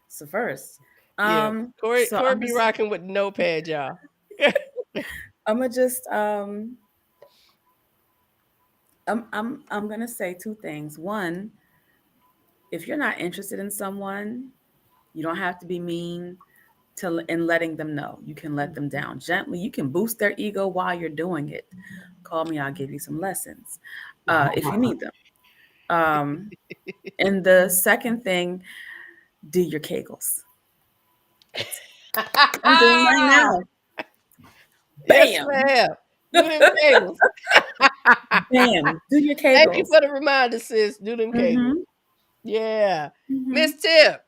It's a first. yeah. Corey, So Corey be rocking with the notepad, y'all. I'm gonna just I'm gonna say two things. One, if you're not interested in someone, you don't have to be mean in letting them know. You can let them down gently. You can boost their ego while you're doing it. Call me, I'll give you some lessons if you need them. And the second thing, do your kegels. I'm doing mine now. Yes, Bam, ma'am. Do them kegels. bam. Do your Thank you kegels. for the reminder, sis. Do them kegels. Mm-hmm. Yeah. Mm-hmm. Miss Tip.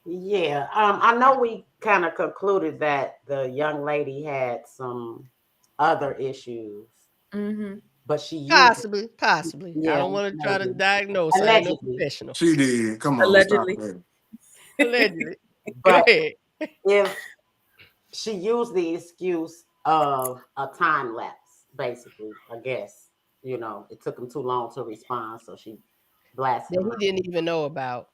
Yeah, I know we kind of concluded that the young lady had some other issues. Mm-hmm. but she used it. Possibly. I Yeah, don't want to try to maybe. diagnose. I ain't no Allegedly. professional. She did. Come on, stop Allegedly. it. Allegedly. Go But ahead. if she used the excuse of a time lapse, basically, I guess, you know, it took him too long to respond, so she blasted That him. he didn't even know about.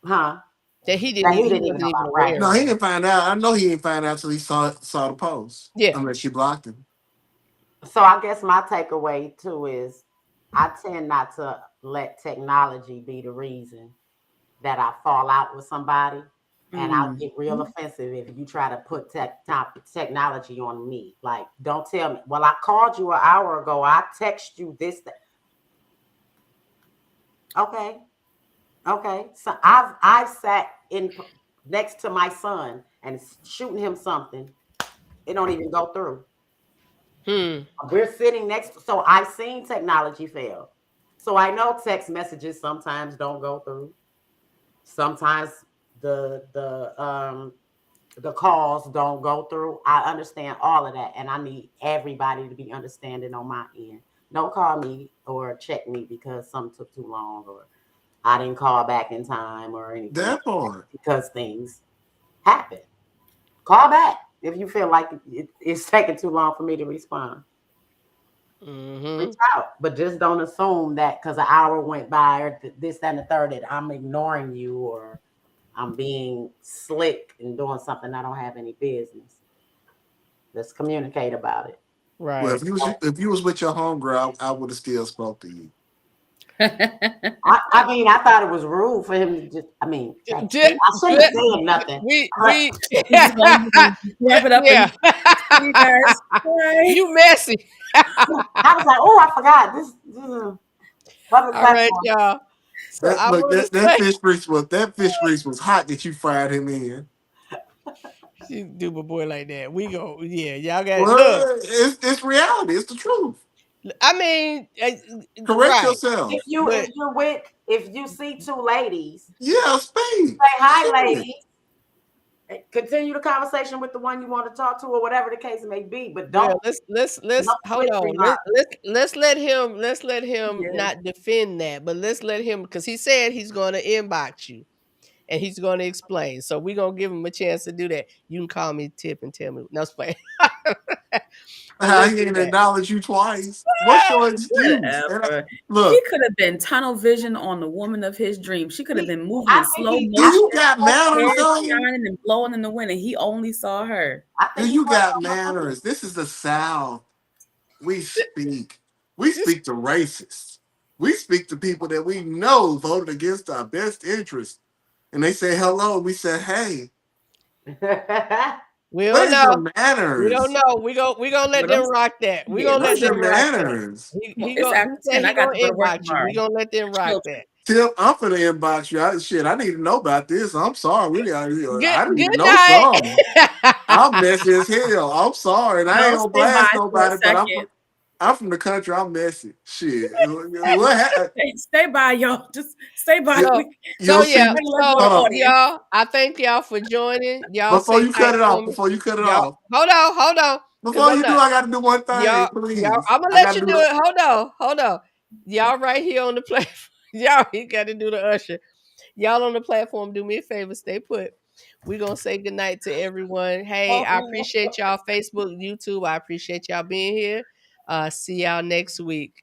Huh? That he That he he didn't even wasn't know even about, right. aware No, of. he didn't find out. I know he didn't find out till he saw the post. Yeah. Unless she blocked him. So I guess my takeaway too is I tend not to let technology be the reason that I fall out with somebody. And I'll get real offensive if you try to put technology on me. Like, don't tell me, well, I called you an hour ago. I text you this. Okay. Okay. So I've sat in next to my son and shooting him something. It don't even go through. We're sitting next, so I've seen technology fail. So I know text messages sometimes don't go through. Sometimes the calls don't go through. I understand all of that, and I need everybody to be understanding on my end. Don't call me or check me because something took too long or I didn't call back in time or anything. That part. Because things happen. Call back if you feel like it's taking too long for me to respond. Reach out, but just don't assume that because an hour went by or this, that, and the third, that I'm ignoring you or I'm being slick and doing something I don't have any business. Let's communicate about it. Right. Well, if you was with your homegirl, I would have still spoke to you. I mean, I thought it was rude for him to just. I mean, I shouldn't have said nothing. We wrap it up. Yeah. And you guys, bye. You messy. I was like, oh, I forgot this. All right, y'all. So That, I look, want to that say, fish grease was hot that you fried him in. you do my boy like that. We go, yeah, y'all got Well, look. it's reality. It's the truth. I mean, Correct right. yourself. If you see two ladies, Yeah, speak. say hi, Shit. ladies. Continue the conversation with the one you want to talk to, or whatever the case may be. But don't. Let's don't hold quick on. remark. Let's let him Yeah. not defend that, but let's let him because he said he's going to inbox you and he's going to explain. So we're gonna give him a chance to do that. You can call me Tip and tell me. No, it's fine. He didn't acknowledge you twice. What's your excuse? Whatever. Look, He could have been tunnel vision on the woman of his dreams. She could have been moving I in think slow he- do motion, you got manners hair though? shining and blowing in the wind, and he only saw her. I Do think you he got was- manners? This is the South. We speak. We speak to racists. We speak to people that we know voted against our best interest. And they say hello, and we say, hey, We where's don't your know. manners? We don't know. We gonna let But them I'm- rock that. We Yeah, gonna let Where's your them rock that. manners? He It's after said 10. he I got gonna to go to work inbox you. tomorrow. We gonna let them rock Children. that. Tim, I'm for the inbox you. I need to know about this. I'm sorry. I need to Good know night. something. I'm messy as hell. I'm sorry. And I ain't No, gonna stay blast by for a nobody, but second. I'm from the country. I'm messy. Shit. What happened? Stay by, y'all. Just stay by. So, You'll so yeah, see. so Hold on. y'all, I thank y'all for joining. Y'all Before say you cut tight it for off, me. before you cut it Y'all, off, hold on, because before I'm you do, not. I got to do one thing, Y'all, please. I'm gonna I let gotta you do it. Hold on. Y'all right here on the platform. Y'all, you got to do the usher. Y'all on the platform, do me a favor, stay put. We're gonna say goodnight to everyone. Hey, I appreciate y'all, Facebook, YouTube. I appreciate y'all being here. See y'all next week.